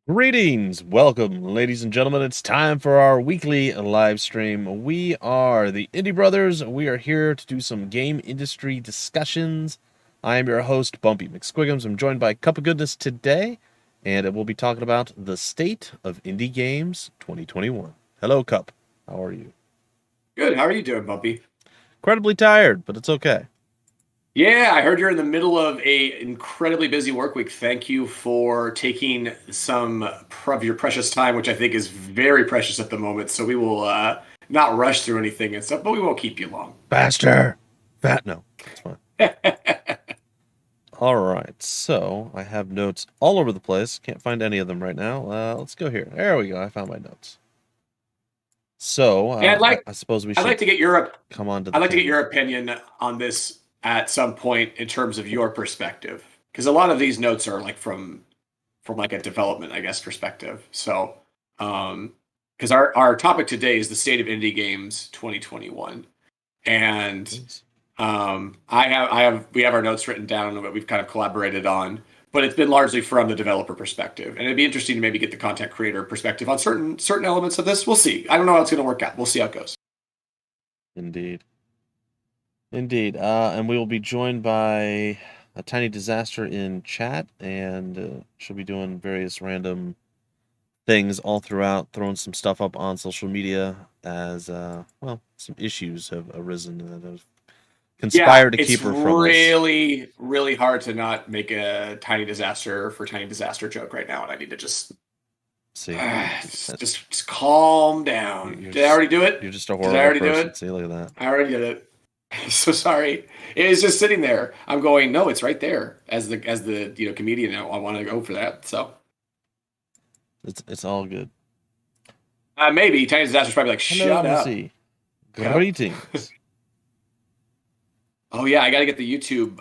Greetings, welcome, ladies and gentlemen. It's time for our weekly live stream. We are the Indie Brothers. We are here to do some game industry discussions. I am your host, Bumpy McSquigums. I'm joined by Cupogoodness today, and we'll be talking about the state of indie games 2021. Hello, Cup. How are you? Good. How are you doing, Bumpy? Incredibly tired, but it's okay. Yeah, I heard you're in the middle of a incredibly busy work week. Thank you for taking some of your precious time, which I think is very precious at the moment. So we will not rush through anything and stuff, but we won't keep you long. Faster! Fat no. It's fine. All right, so I have notes all over the place. Can't find any of them right now. Let's go here. There we go. I found my notes. So And I suppose we I'd should like to get your come on to the I'd like to get camera. your opinion on this at some point in terms of your perspective, because a lot of these notes are like from like a development, I guess, perspective. So, because our topic today is the state of indie games 2021, and we have our notes written down that we've kind of collaborated on, but it's been largely from the developer perspective, and it'd be interesting to maybe get the content creator perspective on certain elements of this. We'll see. I don't know how it's going to work out. We'll see how it goes. Indeed. Indeed. And we will be joined by a tiny disaster in chat, and she'll be doing various random things all throughout, throwing some stuff up on social media as, well, some issues have arisen that have Yeah, conspired to keep it's her from us. really hard to not make a tiny disaster for tiny disaster joke right now, and I need to just See, just calm down. Did I already do it? You're just a Did I horrible already do person. it? See, look at that. I already did it. So sorry. It is just sitting there. I'm going, no, it's right there. As the comedian, I want to go for that. So It's all good. maybe Tiny Disaster's probably like, Hello, shut up. Missy. Yep. Greetings. Oh yeah, I got to get the YouTube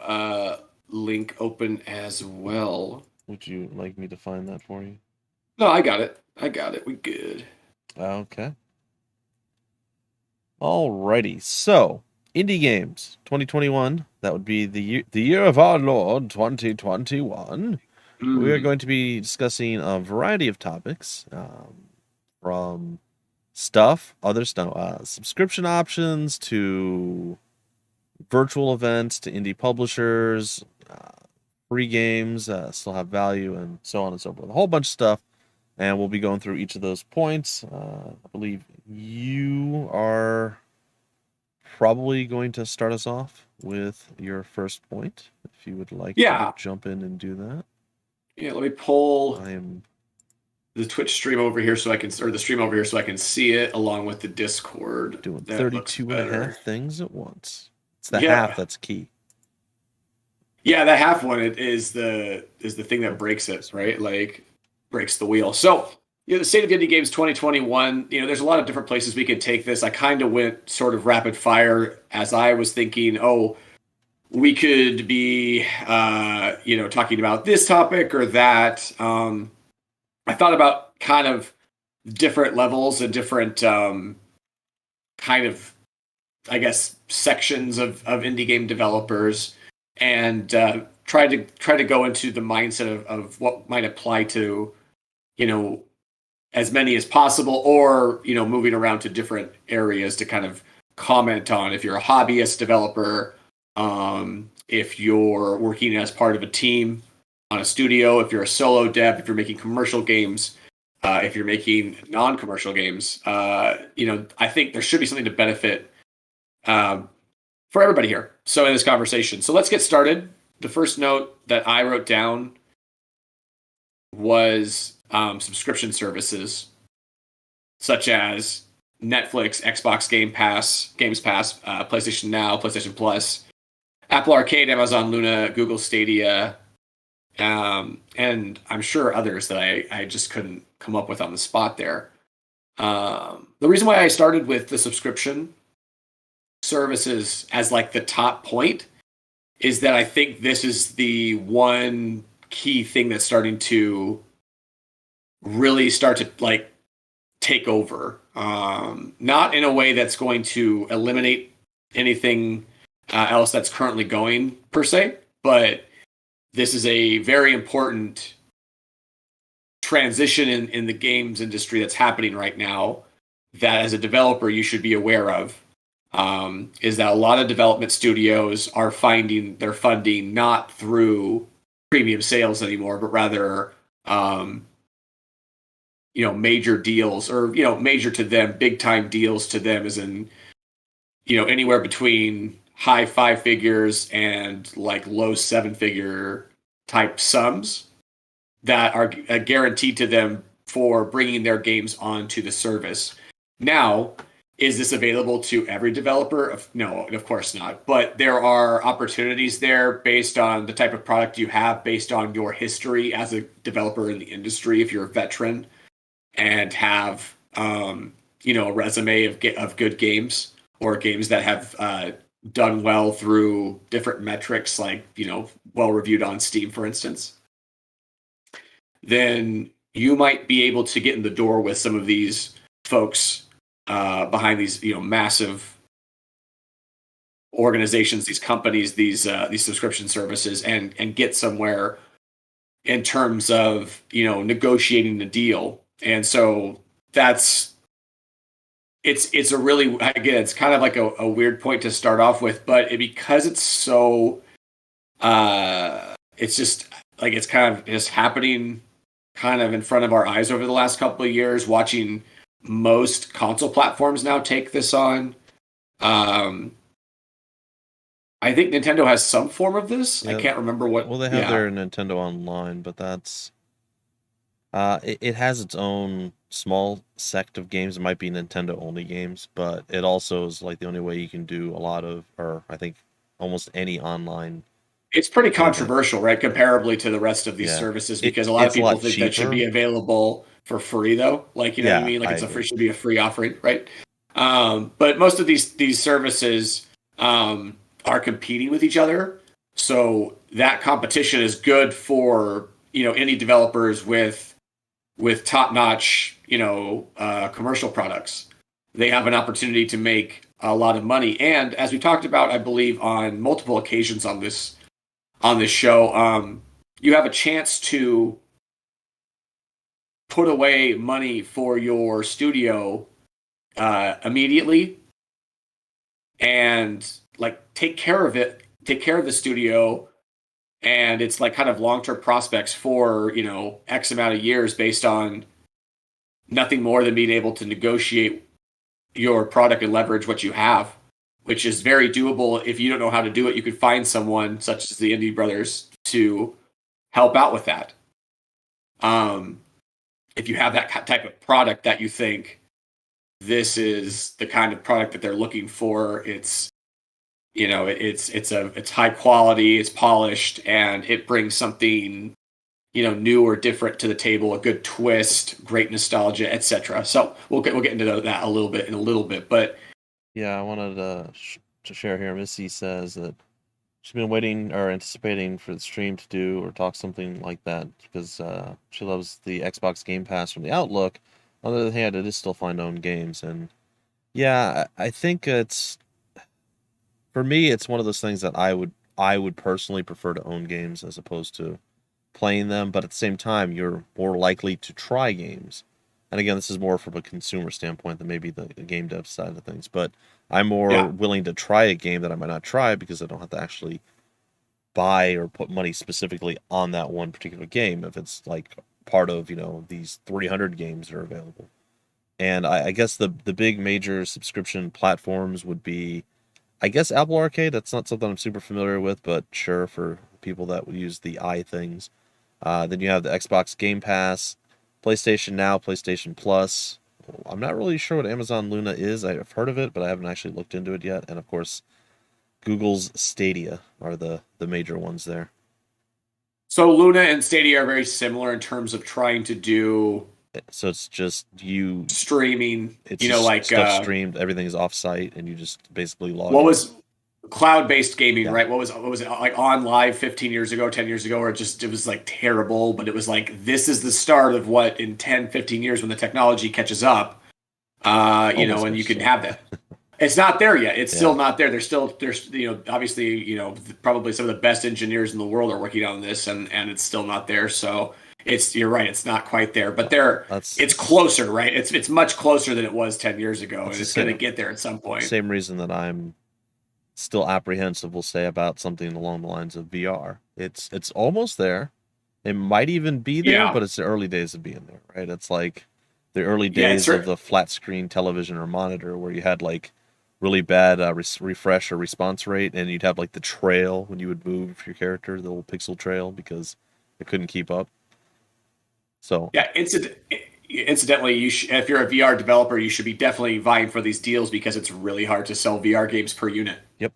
link open as well. Would you like me to find that for you? No, I got it. I got it. We good. Okay. Alrighty. So, indie games 2021. That would be the year of our Lord 2021. We are going to be discussing a variety of topics, from other stuff, subscription options to virtual events to indie publishers, free games still have value, and so on and so forth. A whole bunch of stuff, and we'll be going through each of those points. I believe you are probably going to start us off with your first point, if you would like to jump in and do that. Yeah, let me pull I am the Twitch stream over here or the stream over here so I can see it along with the Discord. doing That 32 looks and a better. half things at once. It's the half that's key. Yeah, that half one is the thing that breaks it, right? Like breaks the wheel. So, the state of indie games 2021, there's a lot of different places we could take this. I kind of went sort of rapid fire as I was thinking, oh, we could be talking about this topic or that. I thought about kind of different levels and different kind of, I guess, sections of indie game developers, and try to go into the mindset of what might apply to, as many as possible, or moving around to different areas to kind of comment on if you're a hobbyist developer, if you're working as part of a team on a studio, if you're a solo dev, if you're making commercial games, if you're making non-commercial games. I think there should be something to benefit for everybody here. So in this conversation, so let's get started. The first note that I wrote down was subscription services such as Netflix, Xbox Games Pass, PlayStation Now, PlayStation Plus, Apple Arcade, Amazon Luna, Google Stadia, and I'm sure others that I just couldn't come up with on the spot there. The reason why I started with the subscription services as like the top point is that I think this is the one key thing that's starting to really start to like take over. Not in a way that's going to eliminate anything else that's currently going per se, but this is a very important transition in the games industry that's happening right now that as a developer you should be aware of, is that a lot of development studios are finding their funding not through premium sales anymore, but rather, major deals, or, major to them, big time deals to them, as in, anywhere between high 5 figures and like low 7 figure type sums that are guaranteed to them for bringing their games onto the service. Now, is this available to every developer? No, of course not. But there are opportunities there based on the type of product you have, based on your history as a developer in the industry. If you're a veteran and have, a resume of good games, or games that have done well through different metrics, like, well reviewed on Steam, for instance, then you might be able to get in the door with some of these folks behind these, massive organizations, these companies, these subscription services, and get somewhere in terms of, negotiating the deal. And so it's a really, again, it's kind of like a weird point to start off with, but because it's so, it's just like, it's kind of just happening kind of in front of our eyes over the last couple of years, watching most console platforms now take this on. I think Nintendo has some form of this. Yeah. I can't remember what. Well, they have their Nintendo Online, but that's it has its own small sect of games. It might be Nintendo only games, but it also is like the only way you can do a lot of, or I think almost any online. It's pretty controversial, right? Comparably to the rest of these services, because a lot of people think that should be available for free, though. Like, what I mean? Like, should be a free offering, right? But most of these services are competing with each other, so that competition is good for indie developers with top-notch commercial products. They have an opportunity to make a lot of money, and as we talked about, I believe on multiple occasions on this show, you have a chance to put away money for your studio immediately, and like take care of the studio, and it's like kind of long-term prospects for X amount of years, based on nothing more than being able to negotiate your product and leverage what you have, which is very doable. If you don't know how to do it, you could find someone such as the Indie Brothers to help out with that. If you have that type of product that you think this is the kind of product that they're looking for, it's it's high quality, it's polished, and it brings something new or different to the table, a good twist, great nostalgia, etc. So we'll get into that a little bit, but yeah, I wanted to share here. Missy says that she's been waiting or anticipating for the stream to do or talk something like that, because she loves the Xbox Game Pass from the Outlook. On the other hand, it is still find own games, and yeah, I think for me, it's one of those things that I would personally prefer to own games as opposed to playing them, but at the same time, you're more likely to try games. And again, this is more from a consumer standpoint than maybe the game dev side of things, but I'm more willing to try a game that I might not try, because I don't have to actually buy or put money specifically on that one particular game if it's like part of these 300 games that are available. And I guess the big major subscription platforms would be, I guess, Apple Arcade. That's not something I'm super familiar with, but sure, for people that would use the things. Then you have the Xbox Game Pass, PlayStation Now, PlayStation Plus. I'm not really sure what Amazon Luna is. I've heard of it, but I haven't actually looked into it yet. And of course, Google's Stadia are the major ones there. So Luna and Stadia are very similar in terms of trying to do. So it's just you streaming. It's like stuff streamed. Everything is off-site, and you just basically log. What was cloud-based gaming, right? What was it like on live 15 years ago, 10 years ago, or it was like terrible, but it was like, this is the start of what in 10, 15 years when the technology catches up, and you can have that. It's not there yet. It's still not there. There's obviously, probably some of the best engineers in the world are working on this, and it's still not there. So You're right, it's not quite there, but That's it's closer, right? It's much closer than it was 10 years ago, that's and the it's going to same get there at some point. same reason that I'm still apprehensive, we'll say, about something along the lines of VR. It's almost there. It might even be there, Yeah. but it's the early days of being there, right? It's like the early Yeah, it's days of the flat screen television or monitor where you had like really bad refresh or response rate, and you'd have like the trail when you would move your character, the little pixel trail, because it couldn't keep up. So, yeah, incidentally, if you're a VR developer, you should be definitely vying for these deals because it's really hard to sell VR games per unit. yep.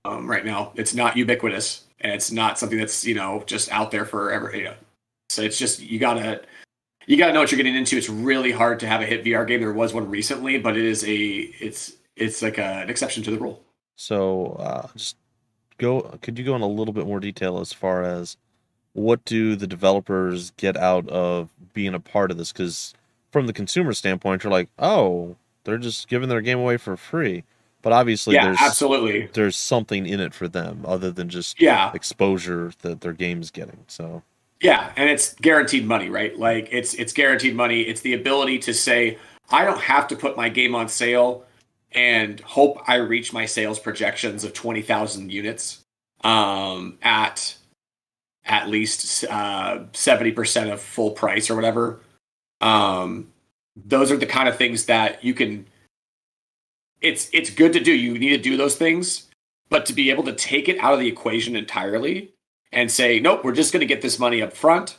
Right now, it's not ubiquitous, and it's not something that's just out there forever. So it's just you gotta know what you're getting into. It's really hard to have a hit VR game. There was one recently, but it's like an exception to the rule. So, just could you go in a little bit more detail as far as what do the developers get out of being a part of this? Because from the consumer standpoint, you're like, oh, they're just giving their game away for free. But obviously, Yeah, absolutely. there's something in it for them other than just Yeah, exposure that their game's getting. So, yeah, and it's guaranteed money, right? Like it's guaranteed money. It's the ability to say, I don't have to put my game on sale and hope I reach my sales projections of 20,000 units at least 70% of full price or whatever. Um, those are the kind of things that you can. It's good to do. You need to do those things, but to be able to take it out of the equation entirely and say, nope, we're just going to get this money up front,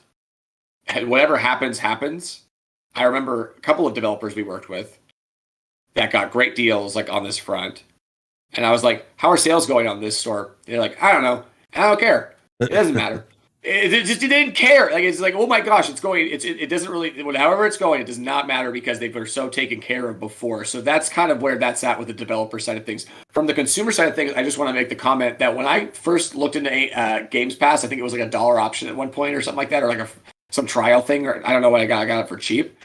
and whatever happens, happens. I remember a couple of developers we worked with that got great deals like on this front, and I was like, how are sales going on this store? They're like, I don't know. I don't care. It doesn't matter. It didn't care. Like it's like, oh my gosh, it's going. It doesn't really. However it's going, it does not matter because they were so taken care of before. So that's kind of where that's at with the developer side of things. From the consumer side of things, I just want to make the comment that when I first looked into Games Pass, I think it was like $1 option at one point or something like that, or like some trial thing, or I don't know what I got. I got it for cheap.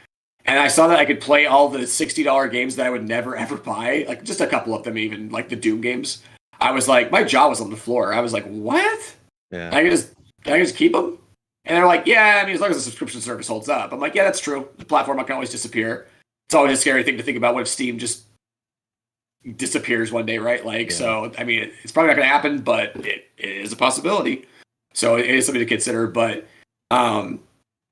And I saw that I could play all the $60 games that I would never ever buy, like just a couple of them, even like the Doom games. I was like, my jaw was on the floor. I was like, what? yeah. Can I just keep them? And they're like, yeah, I mean, as long as the subscription service holds up. I'm like, yeah, that's true. The platform can always disappear. It's always a scary thing to think about. What if Steam just disappears one day, right? Like, Yeah. so, I mean, it's probably not going to happen, but it is a possibility. So it is something to consider. But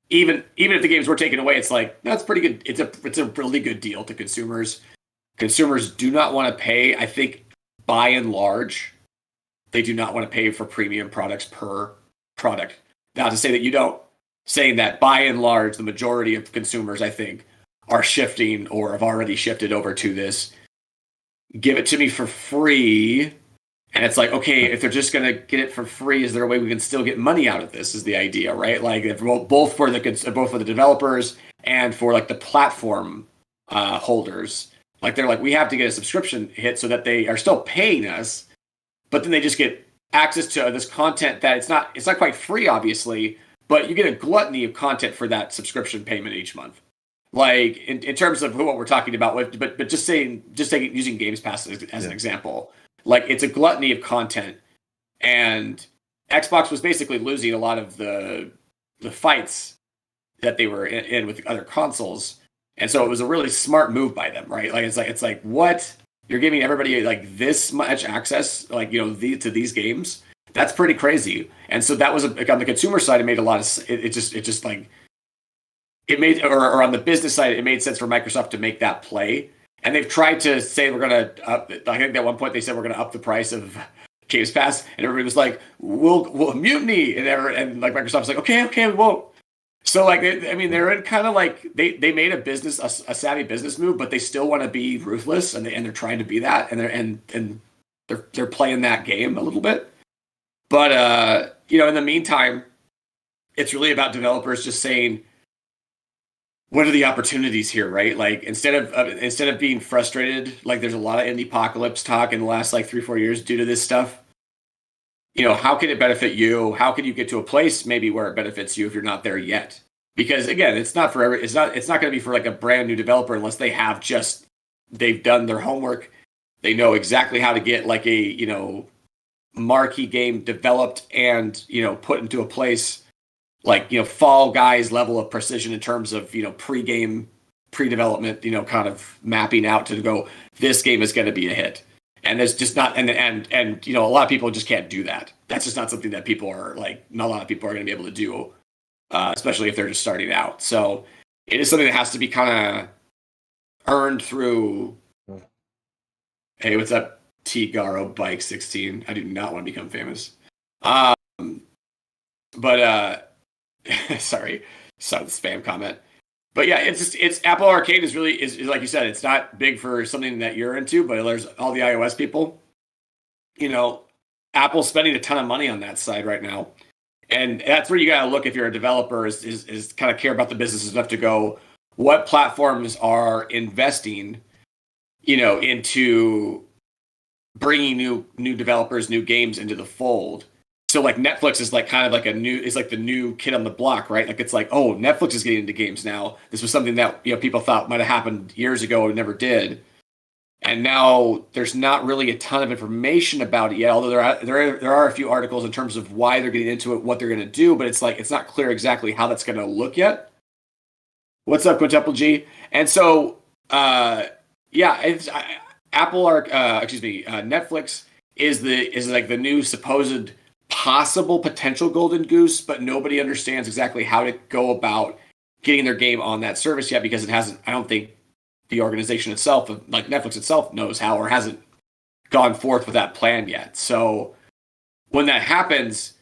even if the games were taken away, it's like, that's pretty good. It's a really good deal to consumers. Consumers do not want to pay, I think, by and large, they do not want to pay for premium products per product. Not to say that you don't, saying that by and large, the majority of consumers, I think, are shifting or have already shifted over to this. Give it to me for free. And it's like, okay, if they're just going to get it for free, is there a way we can still get money out of this? Is the idea, right? Like both for the developers and for like the platform holders. Like they're like, we have to get a subscription hit so that they are still paying us, but then they just get access to this content that it's not quite free, obviously, but you get a gluttony of content for that subscription payment each month. Like in terms of what we're talking about with, but just using Games Pass as an example, like it's a gluttony of content, and Xbox was basically losing a lot of the fights that they were in with other consoles, and so it was a really smart move by them, right? Like it's like what? You're giving everybody like this much access, like to these games. That's pretty crazy. And so that was on the consumer side, it made a lot of it just like it made or on the business side, it made sense for Microsoft to make that play. And they've tried to say we're gonna up. I think at one point they said we're gonna up the price of Games Pass, and everybody was like, "We'll mutiny," and like Microsoft's like, "Okay, we won't." So like, they're in kind of like they made a savvy business move, but they still want to be ruthless, and they're trying to be that, and they're playing that game a little bit. But in the meantime, it's really about developers just saying, what are the opportunities here, right? Like instead of being frustrated, like there's a lot of indie apocalypse talk in the last like 3-4 years due to this stuff. How can it benefit you? How can you get to a place maybe where it benefits you if you're not there yet? Because again, it's not going to be for like a brand new developer unless they've done their homework. They know exactly how to get like a, marquee game developed and, put into a place like, Fall Guys level of precision in terms of, pre-game, pre-development, kind of mapping out to go, this game is going to be a hit. And there's just not, and a lot of people just can't do that. That's just not something that people are like, not a lot of people are going to be able to do, especially if they're just starting out. So it is something that has to be kind of earned through. Hey, what's up, T Garo Bike 16? I do not want to become famous. But sorry, saw the spam comment. But yeah, it's Apple Arcade is really is like you said, it's not big for something that you're into, but there's all the iOS people. Apple's spending a ton of money on that side right now. And that's where you got to look if you're a developer is kind of care about the business enough to go, what platforms are investing, into bringing new developers, new games into the fold. So like Netflix is like kind of like is like the new kid on the block, right? Like it's like, oh, Netflix is getting into games now. This was something that people thought might have happened years ago and never did. And now there's not really a ton of information about it yet, although there are a few articles in terms of why they're getting into it, what they're going to do, but it's like it's not clear exactly how that's going to look yet. What's up, Quintuple G? And so, Netflix is like the new supposed possible potential golden goose, but nobody understands exactly how to go about getting their game on that service yet because it hasn't. I don't think the organization itself, like Netflix itself, knows how or hasn't gone forth with that plan yet. So when that happens,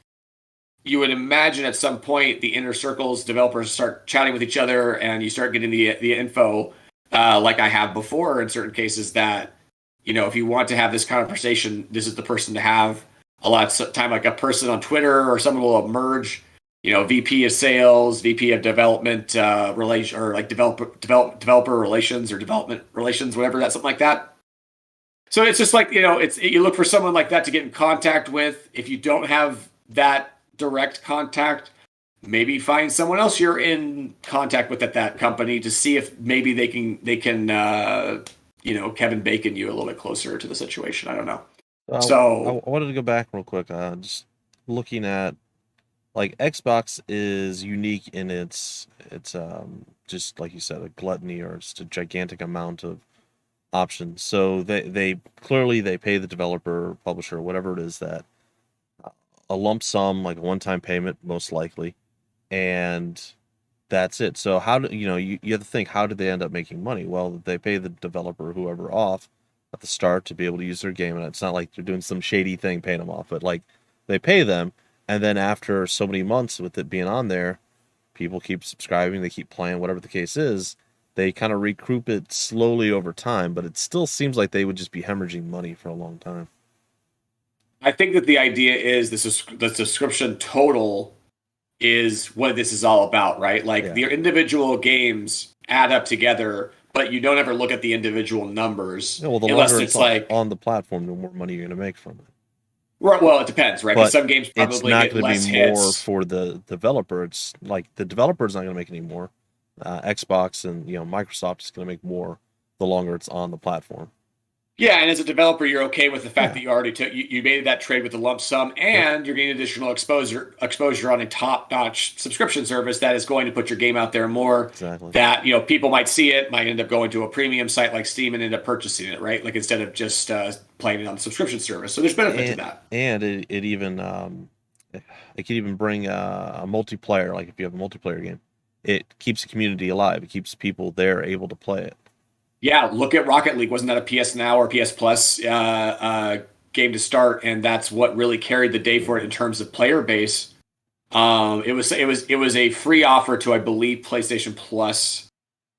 you would imagine at some point the inner circles, developers start chatting with each other, and you start getting the info, like I have before in certain cases that, if you want to have this conversation, this is the person to have. A lot of time, like a person on Twitter or someone will emerge, VP of sales, VP of development relation, or like developer relations or development relations, whatever that, something like that. So it's just like, you look for someone like that to get in contact with. If you don't have that direct contact, maybe find someone else you're in contact with at that company to see if maybe they can Kevin Bacon you a little bit closer to the situation. I don't know. So I wanted to go back real quick. Just looking at, like, Xbox is unique in its just like you said, a gluttony or just a gigantic amount of options. So they clearly they pay the developer, publisher, whatever it is, that a lump sum, like a one-time payment, most likely, and that's it. So how do you have to think, how did they end up making money? Well, they pay the developer, whoever, off at the start to be able to use their game, and it's not like they're doing some shady thing paying them off, but like they pay them, and then after so many months with it being on there, people keep subscribing, they keep playing, whatever the case is, they kind of recoup it slowly over time, but it still seems like they would just be hemorrhaging money for a long time. I think that the idea is the subscription total is what this is all about, right? Like the individual games add up together, but you don't ever look at the individual numbers. Yeah, well, the longer it's like on the platform, the more money you're going to make from it. Right. Well, it depends, right? Because some games probably get less hits. It's not going to be more for the developer. It's like the developer's not going to make any more. Xbox and Microsoft is going to make more the longer it's on the platform. Yeah, and as a developer, you're okay with the fact that you already took you made that trade with the lump sum, and you're getting additional exposure on a top-notch subscription service that is going to put your game out there more. Exactly. That people might see it, might end up going to a premium site like Steam and end up purchasing it, right? Like instead of just playing it on the subscription service. So there's benefit to that. And it even it could even bring a multiplayer. Like if you have a multiplayer game, it keeps the community alive. It keeps people there able to play it. Yeah, look at Rocket League. Wasn't that a PS Now or PS Plus game to start? And that's what really carried the day for it in terms of player base. It was a free offer to, I believe, PlayStation Plus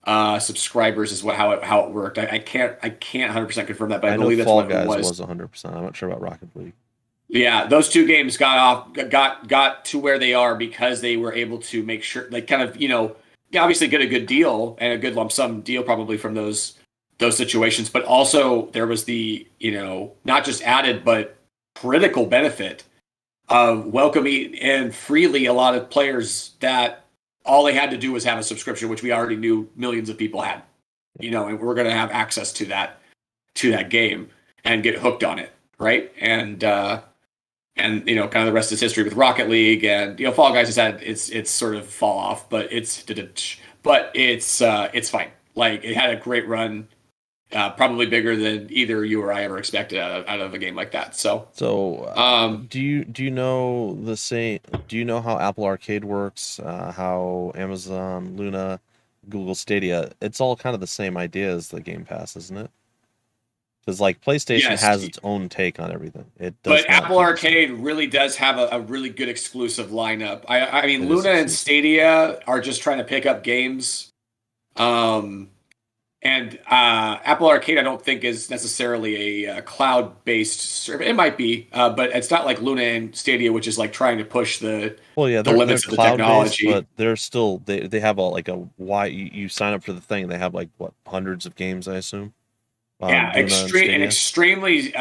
subscribers is how it worked. I can't 100% confirm that, but I believe that's what it was. Was 100%. I'm not sure about Rocket League. Yeah, those two games got to where they are because they were able to make sure, like, kind of, obviously get a good deal and a good lump sum deal probably from those situations, but also there was the, not just added, but critical benefit of welcoming in freely a lot of players that all they had to do was have a subscription, which we already knew millions of people had, and we're going to have access to that game and get hooked on it. Right. And and kind of the rest is history with Rocket League, and Fall Guys has had it's sort of fall off, but it's fine. Like, it had a great run, probably bigger than either you or I ever expected out of a game like that. So do you know the same? Do you know how Apple Arcade works? How Amazon Luna, Google Stadia? It's all kind of the same idea as the Game Pass, isn't it? Because like PlayStation yes, has its own take on everything. It does but not Apple do the same. Arcade really does have a really good exclusive lineup. I mean, It is Luna and exclusive. Stadia are just trying to pick up games. And Apple Arcade, I don't think is necessarily a cloud-based service. It might be, but it's not like Luna and Stadia, which is like trying to push Well, yeah, the they're limits of the cloud based, technology. but they're still they have like a why you sign up for the thing. They have like what hundreds of games, I assume, on Yeah, Luna and extreme and Stadia. extremely.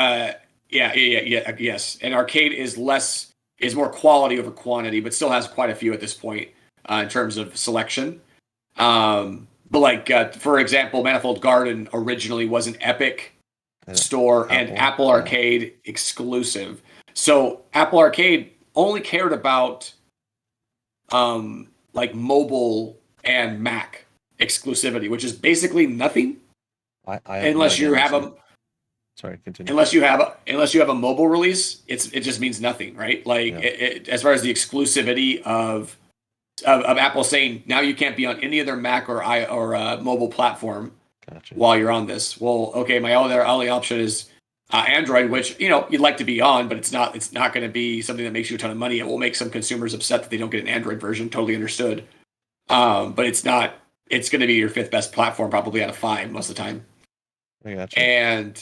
Yes. And Arcade is more quality over quantity, but still has quite a few at this point in terms of selection. But like for example, Manifold Garden originally was an Epic store and Apple Arcade exclusive. So Apple Arcade only cared about like mobile and Mac exclusivity, which is basically nothing I have no unless idea, you have honestly. a Sorry, continue. unless you have a mobile release. It just means nothing, right? Like Yeah, as far as the exclusivity of Apple saying now you can't be on any other Mac or mobile platform gotcha. while you're on this. Well, okay, my only option is Android, which you'd like to be on, but it's not going to be something that makes you a ton of money. It will make some consumers upset that they don't get an Android version. Totally understood. But it's not. It's going to be your fifth best platform, probably out of five most of the time. I gotcha. And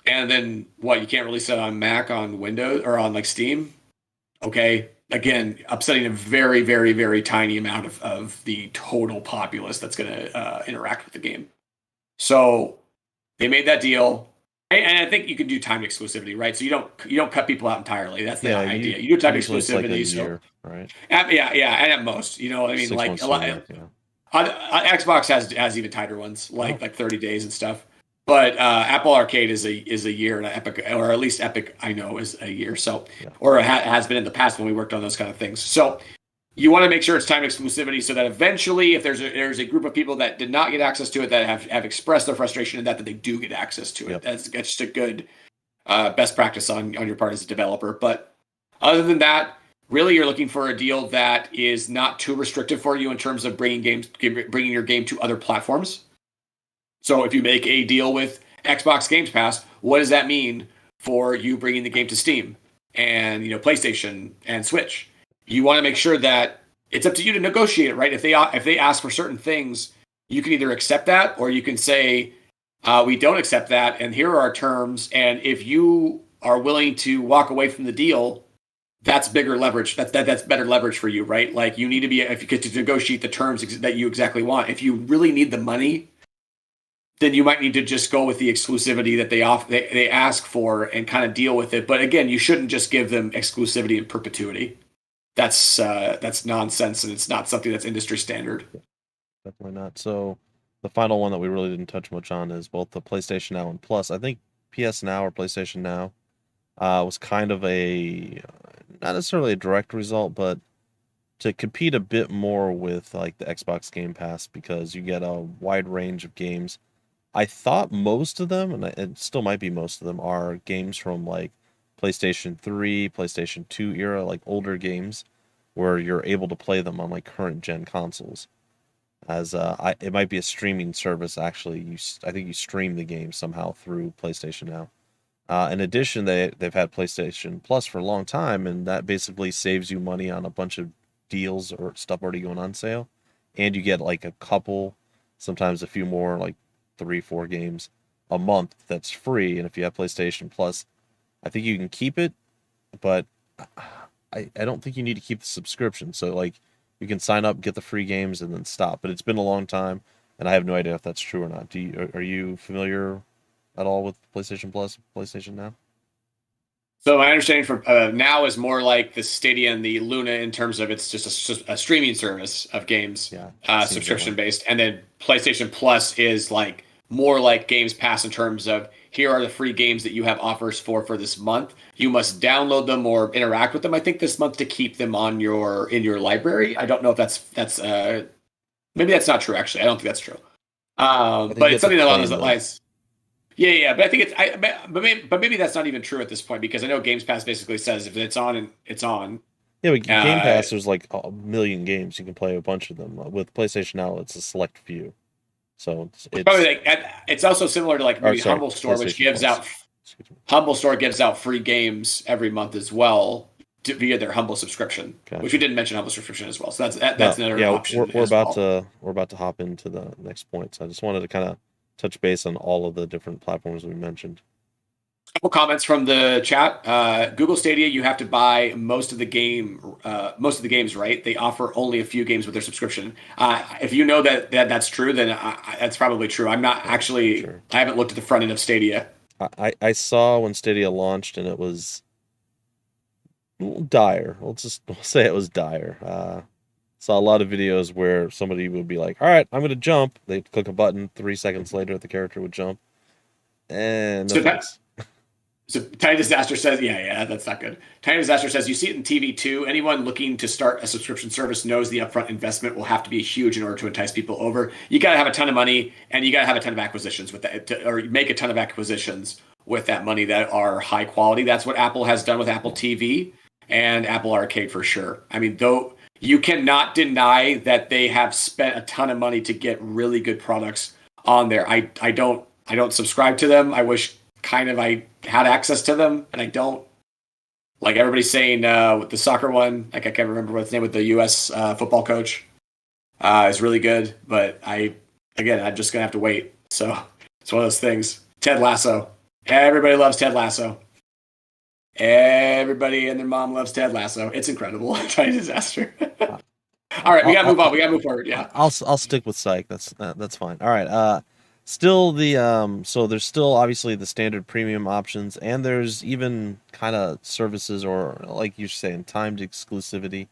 then what? You can't release it on Mac, on Windows, or on like Steam. Okay, again, upsetting a very, very, very tiny amount of the total populace that's going to interact with the game. So they made that deal, and I think you can do timed exclusivity, right? So you don't cut people out entirely. That's the idea. You do timed usually it's like a exclusivity, so year, right? Yeah, and at most, I mean, 6 months like a to a lot. year, yeah. Xbox has even tighter ones, like 30 days and stuff. But Apple Arcade is a year, and Epic, or at least Epic, I know, is a year. So, Yeah. or has been in the past when we worked on those kind of things. So, you want to make sure it's time exclusivity, so that eventually, if there's a group of people that did not get access to it, that have expressed their frustration in that they do get access to it. Yep. That's just a good best practice on your part as a developer. But other than that, really, you're looking for a deal that is not too restrictive for you in terms of bringing your game to other platforms. So if you make a deal with Xbox Games Pass, what does that mean for you bringing the game to Steam and PlayStation and Switch? You want to make sure that it's up to you to negotiate it, right? If they ask for certain things, you can either accept that, or you can say we don't accept that, and here are our terms. And if you are willing to walk away from the deal, that's bigger leverage. That's better leverage for you, right? Like, you need to be, if you get to negotiate the terms that you exactly want. If you really need the money, then you might need to just go with the exclusivity that they ask for and kind of deal with it. But again, you shouldn't just give them exclusivity in perpetuity. That's nonsense, and it's not something that's industry standard. Definitely not. So the final one that we really didn't touch much on is both the PlayStation Now and Plus. I think PS Now or PlayStation Now was kind of a not necessarily a direct result, but to compete a bit more with like the Xbox Game Pass, because you get a wide range of games. I thought most of them, and it still might be most of them, are games from like PlayStation 3, PlayStation 2 era, like older games, where you're able to play them on like current gen consoles. As it might be a streaming service. Actually, I think you stream the game somehow through PlayStation Now. In addition, they've had PlayStation Plus for a long time, and that basically saves you money on a bunch of deals or stuff already going on sale, and you get like a couple, sometimes a few more, like 3, 4 games a month that's free. And if you have PlayStation Plus, I think you can keep it, but I don't think you need to keep the subscription. So like you can sign up, get the free games, and then stop. But it's been a long time, and I have no idea if that's true or not. Are you familiar at all with PlayStation Plus, PlayStation Now? So my understanding from Now is more like the Stadia and the Luna in terms of it's just a streaming service of games, Yeah, subscription based, and then PlayStation Plus is like more like Games Pass in terms of here are the free games that you have offers for this month. You must download them or interact with them. I think this month to keep them on in your library. I don't know if that's maybe that's not true. Actually, I don't think that's true. But it's something along those lines. Yeah. But I think but maybe that's not even true at this point because I know Games Pass basically says if it's on, it's on. Yeah, but Game Pass, there's like a million games. You can play a bunch of them. With PlayStation Now, it's a select few. So it's probably like it's also similar to like maybe Humble Store, which gives out Humble Store gives out free games every month as well via their Humble subscription, which we didn't mention Humble subscription as well. So that's another option. We're about to hop into the next point. So I just wanted to kind of touch base on all of the different platforms we mentioned. Couple comments from the chat. Google Stadia, you have to buy most of the games, right? They offer only a few games with their subscription. If you know that's true, then that's probably true. I'm not actually. Sure. I haven't looked at the front end of Stadia. I saw when Stadia launched, and it was dire. We'll say it was dire. Saw a lot of videos where somebody would be like, "All right, I'm going to jump." They'd click a button. 3 seconds later, the character would jump, and So Tiny Disaster says, yeah, that's not good. Tiny Disaster says, you see it in TV too. Anyone looking to start a subscription service knows the upfront investment will have to be huge in order to entice people over. You got to have a ton of money, and you got to have a ton of acquisitions with that, or make a ton of acquisitions with that money that are high quality. That's what Apple has done with Apple TV and Apple Arcade for sure. I mean, though you cannot deny that they have spent a ton of money to get really good products on there. I don't subscribe to them. I wish I had access to them, and I don't. Like everybody's saying with the soccer one, like I can't remember what his name with the U.S. Football coach is really good, but I'm just gonna have to wait. So it's one of those things. Ted Lasso, everybody loves Ted Lasso. Everybody and their mom loves Ted Lasso. It's incredible. Tiny Disaster. All right, we gotta move on. We gotta move forward. Yeah, I'll stick with Psych. That's fine. All right. Still so there's still obviously the standard premium options, and there's even kind of services or like you're saying timed exclusivity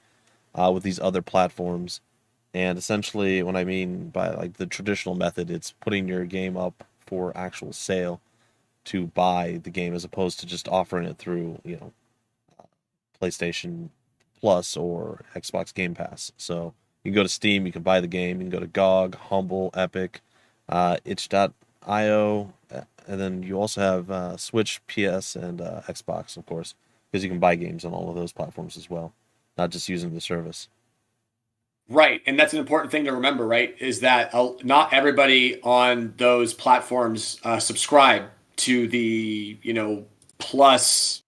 with these other platforms. And essentially what I mean by like the traditional method, it's putting your game up for actual sale to buy the game as opposed to just offering it through, PlayStation Plus or Xbox Game Pass. So you can go to Steam, you can buy the game, you can go to GOG, Humble, Epic, itch.io, and then you also have Switch, PS, and Xbox, of course, because you can buy games on all of those platforms as well, not just using the service. Right, and that's an important thing to remember, right, is that not everybody on those platforms subscribe to the, plus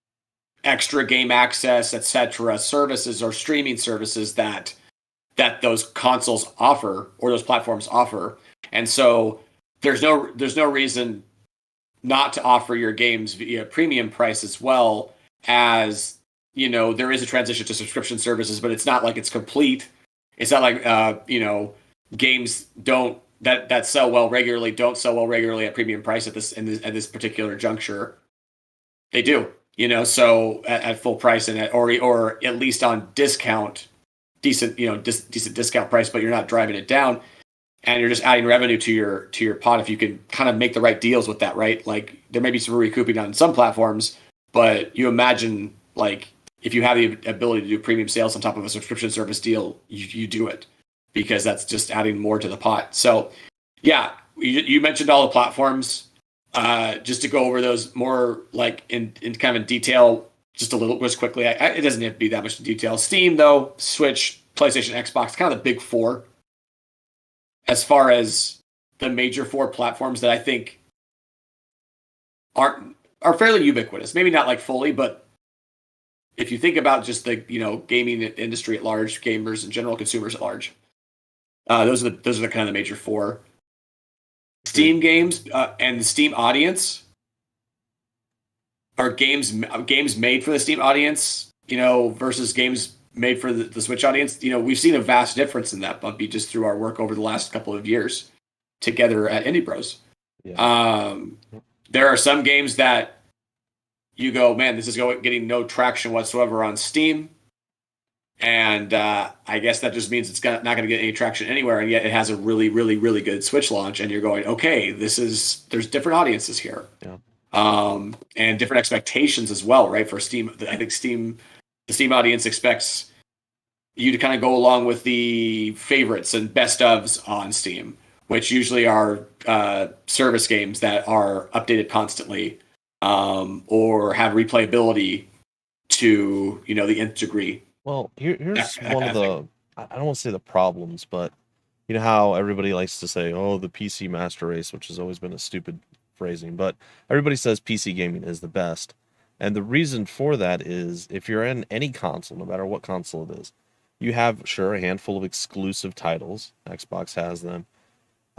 extra game access, etc. services or streaming services that those consoles offer or those platforms offer. And so there's no reason not to offer your games via premium price as well as, there is a transition to subscription services, but it's not like it's complete. It's not like, games that sell well regularly don't sell well regularly at premium price at this particular juncture. They do, so at full price and or at least on discount, decent discount price, but you're not driving it down. And you're just adding revenue to your pot if you can kind of make the right deals with that, right? Like there may be some recouping on some platforms, but you imagine like if you have the ability to do premium sales on top of a subscription service deal, you do it because that's just adding more to the pot. So yeah, you mentioned all the platforms. Just to go over those more like in kind of in detail, just a little just quickly. It doesn't have to be that much in detail. Steam though, Switch, PlayStation, Xbox, kind of the big four. As far as the major four platforms that I think are fairly ubiquitous, maybe not like fully, but if you think about just the gaming industry at large, gamers and general consumers at large, those are the kind of the major four. Steam games and the Steam audience are games made for the Steam audience, versus games made for the Switch audience. We've seen a vast difference in that, Bumpy, just through our work over the last couple of years together at Indie Bros. Yeah. There are some games that you go, man, this is getting no traction whatsoever on Steam. And I guess that just means not going to get any traction anywhere, and yet it has a really, really, really good Switch launch. And you're going, okay, there's different audiences here, Yeah. And different expectations as well, right? For Steam, I think the Steam audience expects you to kind of go along with the favorites and best ofs on Steam, which usually are service games that are updated constantly, or have replayability to the nth degree. Well, here's one of the, I don't want to say the problems, but you know how everybody likes to say, oh, the PC master race, which has always been a stupid phrasing, but everybody says PC gaming is the best. And the reason for that is if you're in any console, no matter what console it is, you have, sure, a handful of exclusive titles. Xbox has them,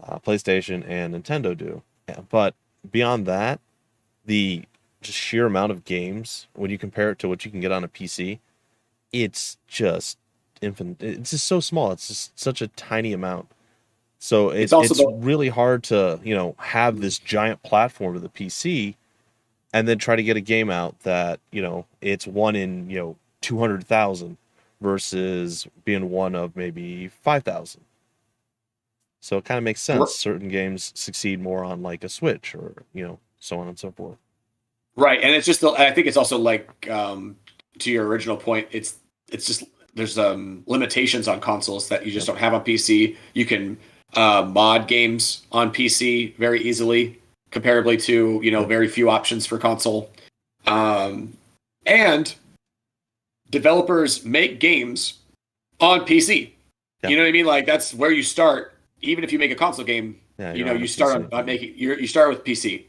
PlayStation and Nintendo do. But beyond that, the just sheer amount of games, when you compare it to what you can get on a PC, it's just infinite. It's just so small. It's just such a tiny amount. So it's really hard to, have this giant platform of the PC and then try to get a game out that, it's one in, 200,000 versus being one of maybe 5,000. So it kind of makes sense. Certain games succeed more on like a Switch or, so on and so forth. Right. And it's just, I think it's also like, to your original point, it's just, there's limitations on consoles that you just don't have on PC. You can mod games on PC very easily, comparably to, very few options for console. And developers make games on PC. Yeah. You know what I mean? Like that's where you start. Even if you make a console game, you start on making you start with PC.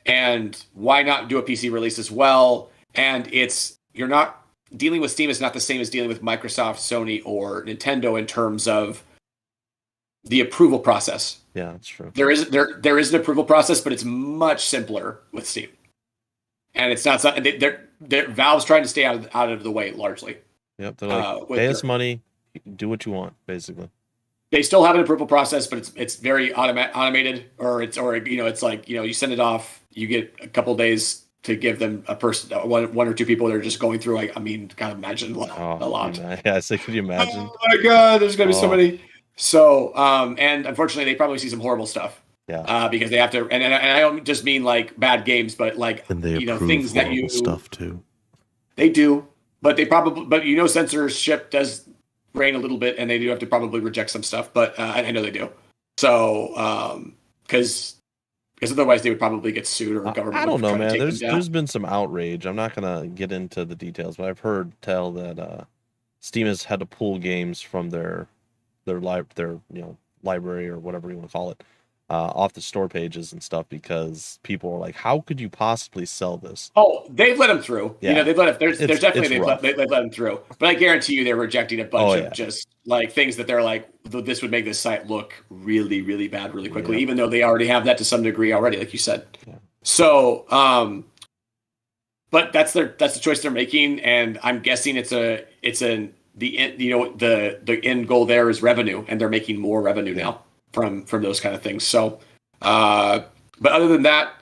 And why not do a PC release as well? And you're not dealing with Steam is not the same as dealing with Microsoft, Sony, or Nintendo in terms of the approval process. Yeah, that's true. There is an approval process, but it's much simpler with Steam. And it's not something Valve's trying to stay out of the way largely. Yep, they're like pay us money, do what you want, basically. They still have an approval process, but it's very automated, or it's like you send it off, you get a couple of days to give them a person, one or two people that are just going through. Like, I mean, kind of imagine a lot. Yeah, so could you imagine? Oh my god, there's gonna be so many. So, and unfortunately, they probably see some horrible stuff. Yeah. Because they have to, and I don't just mean like bad games, but like things that you stuff too. They do, but censorship does reign a little bit, and they do have to probably reject some stuff. But I know they do. So, because otherwise they would probably get sued, or government. I don't know, man. There's been some outrage. I'm not gonna get into the details, but I've heard tell that Steam has had to pull games from their library or whatever you want to call it, off the store pages and stuff because people are like, "How could you possibly sell this?" Oh, they've let them through. Yeah. They've let them. There's definitely they've let them through. But I guarantee you, they're rejecting a bunch of just like things that they're like, this would make this site look really, really bad really quickly, even though they already have that to some degree already, like you said. Yeah. So, but that's the choice they're making, and I'm guessing the end goal there is revenue, and they're making more revenue now from those kind of things. So, but other than that,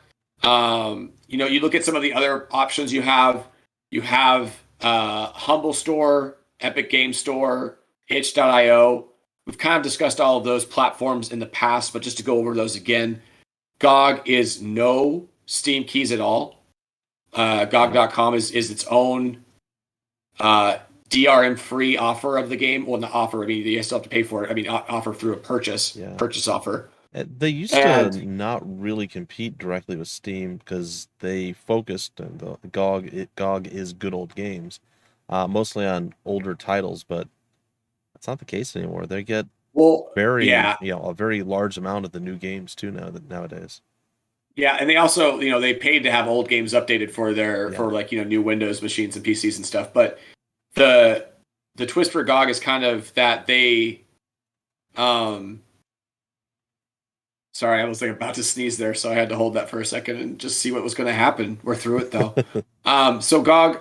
you look at some of the other options you have. You have Humble Store, Epic Game Store, itch.io. We've kind of discussed all of those platforms in the past, but just to go over those again, GOG is no Steam keys at all. GOG.com is its own DRM free offer of the game. Well, not offer. I mean, you still have to pay for it. I mean, offer through a purchase offer. They used to not really compete directly with Steam because they focused on the GOG is good old games, mostly on older titles, but that's not the case anymore. They get a very large amount of the new games too nowadays. Yeah, and they also, they paid to have old games updated for new Windows machines and PCs and stuff. But the twist for GOG is kind of that they, sorry, I was about to sneeze there, so I had to hold that for a second and just see what was going to happen. We're through it though. So GOG,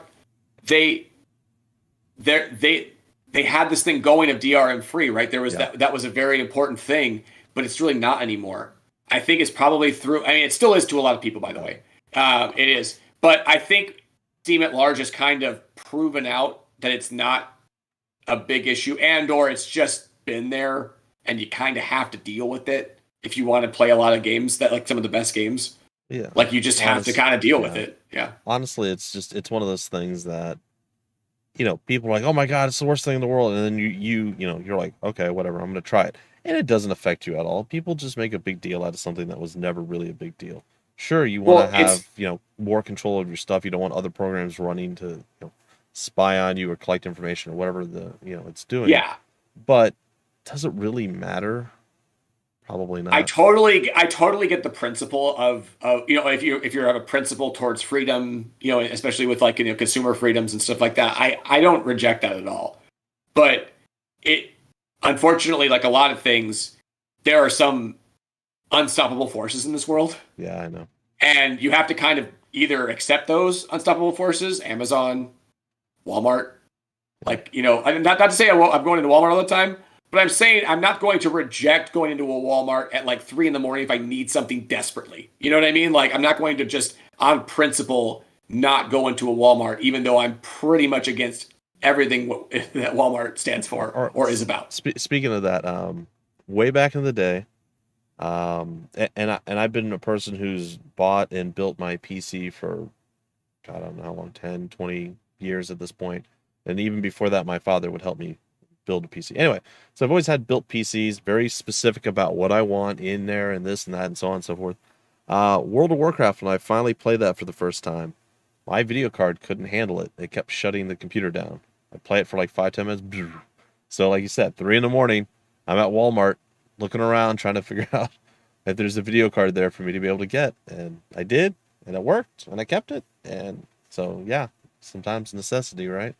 they had this thing going of DRM free, right? There was that was a very important thing, but it's really not anymore. I think it's probably through. I mean, it still is to a lot of people, by the way. It is, but I think Steam at large has kind of proven out that it's not a big issue, and or it's just been there and you kind of have to deal with it if you want to play a lot of games that like some of the best games. Yeah. Like you just have to kind of deal with it. Yeah. Honestly, it's one of those things that, people are like, oh my God, it's the worst thing in the world. And then you're like, okay, whatever, I'm going to try it. And it doesn't affect you at all. People just make a big deal out of something that was never really a big deal. Sure, you want to have, more control of your stuff. You don't want other programs running to, spy on you or collect information or whatever it's doing. Yeah. But does it really matter? Probably not. I totally get the principle of if you have a principle towards freedom, especially with like consumer freedoms and stuff like that. I don't reject that at all. But it unfortunately, like a lot of things, there are some unstoppable forces in this world. Yeah, I know. And you have to kind of either accept those unstoppable forces, Amazon, Walmart. Like, not to say I'm going into Walmart all the time, but I'm saying I'm not going to reject going into a Walmart at like 3 a.m. if I need something desperately. You know what I mean? Like, I'm not going to just on principle not go into a Walmart, even though I'm pretty much against everything that Walmart stands for or is about. Speaking of that, way back in the day, and I've been a person who's bought and built my PC for, God, I don't know how long, 10, 20 years at this point. And even before that, my father would help me build a PC. Anyway, so I've always had built PCs, very specific about what I want in there and this and that and so on and so forth. World of Warcraft, when I finally played that for the first time, my video card couldn't handle it. It kept shutting the computer down. I play it for like 5-10 minutes. So like you said, 3 a.m, I'm at Walmart looking around trying to figure out if there's a video card there for me to be able to get. And I did, and it worked, and I kept it. And so, yeah, sometimes necessity, right?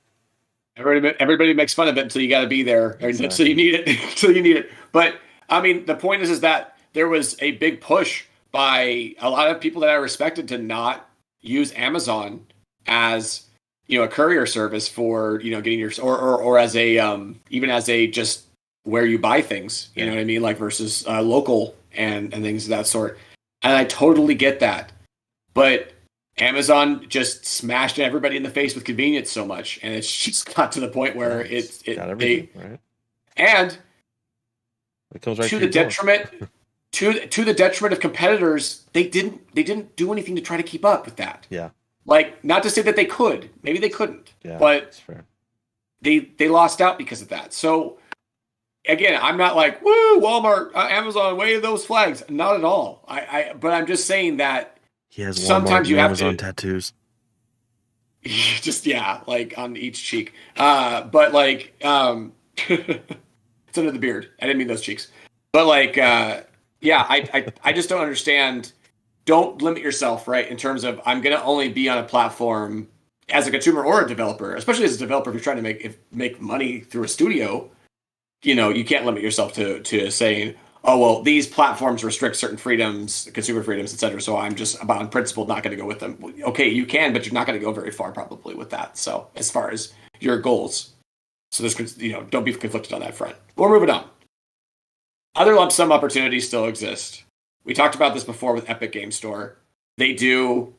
Everybody makes fun of it until you got to be there, exactly. Until you need it. Until you need it. But I mean, the point is that there was a big push by a lot of people that I respected to not use Amazon as a courier service for getting your or as a even as a just where you buy things. You know what I mean, like versus local and things of that sort. And I totally get that, but Amazon just smashed everybody in the face with convenience so much, and it's just got to the point where it got everything, right? And it comes right to the detriment to the detriment of competitors. They didn't do anything to try to keep up with that. Yeah, like not to say that they could, maybe they couldn't, but that's fair. They lost out because of that. So again, I'm not like woo Walmart, Amazon, wave those flags. Not at all. But I'm just saying that. He has Walmart sometimes you and have Amazon tattoos. Just like on each cheek. But like it's under the beard. I didn't mean those cheeks. But like I just don't understand. Don't limit yourself, right? In terms of I'm gonna only be on a platform as a consumer or a developer, especially as a developer if you're trying to make money through a studio. You can't limit yourself to saying, oh, well, these platforms restrict certain freedoms, consumer freedoms, et cetera. So I'm just on principle not going to go with them. Okay, you can, but you're not going to go very far probably with that. So as far as your goals, so there's don't be conflicted on that front. We're moving on. Other lump sum opportunities still exist. We talked about this before with Epic Game Store. They do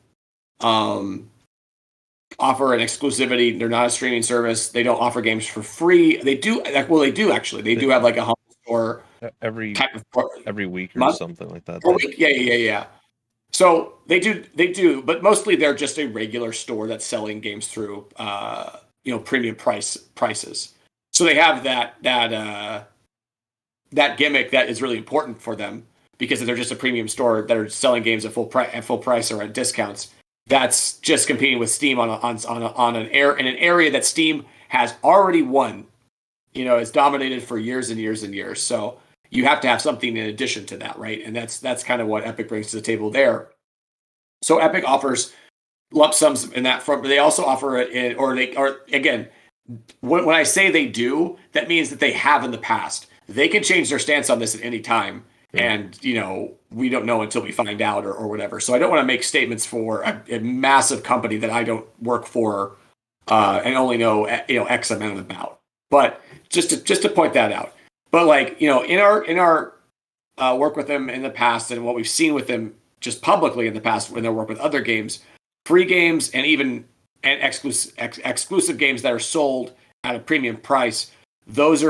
offer an exclusivity. They're not a streaming service. They don't offer games for free. They do. Well, they do actually. They do have like a home store. Every week or month? Something like that. A week? Yeah. So they do, but mostly they're just a regular store that's selling games through, premium prices. So they have that gimmick that is really important for them because they're just a premium store that are selling games at full price or at discounts. That's just competing with Steam on an area that Steam has already won. It's dominated for years and years and years. So you have to have something in addition to that, right? And that's kind of what Epic brings to the table there. So Epic offers lump sums in that front, but they also offer it when I say they do, that means that they have in the past. They can change their stance on this at any time. And, we don't know until we find out or whatever. So I don't want to make statements for a massive company that I don't work for and only know, X amount about. But just to point that out. But like, in our work with them in the past and what we've seen with them just publicly in the past when they work with other games, free games and even and exclusive games that are sold at a premium price. Those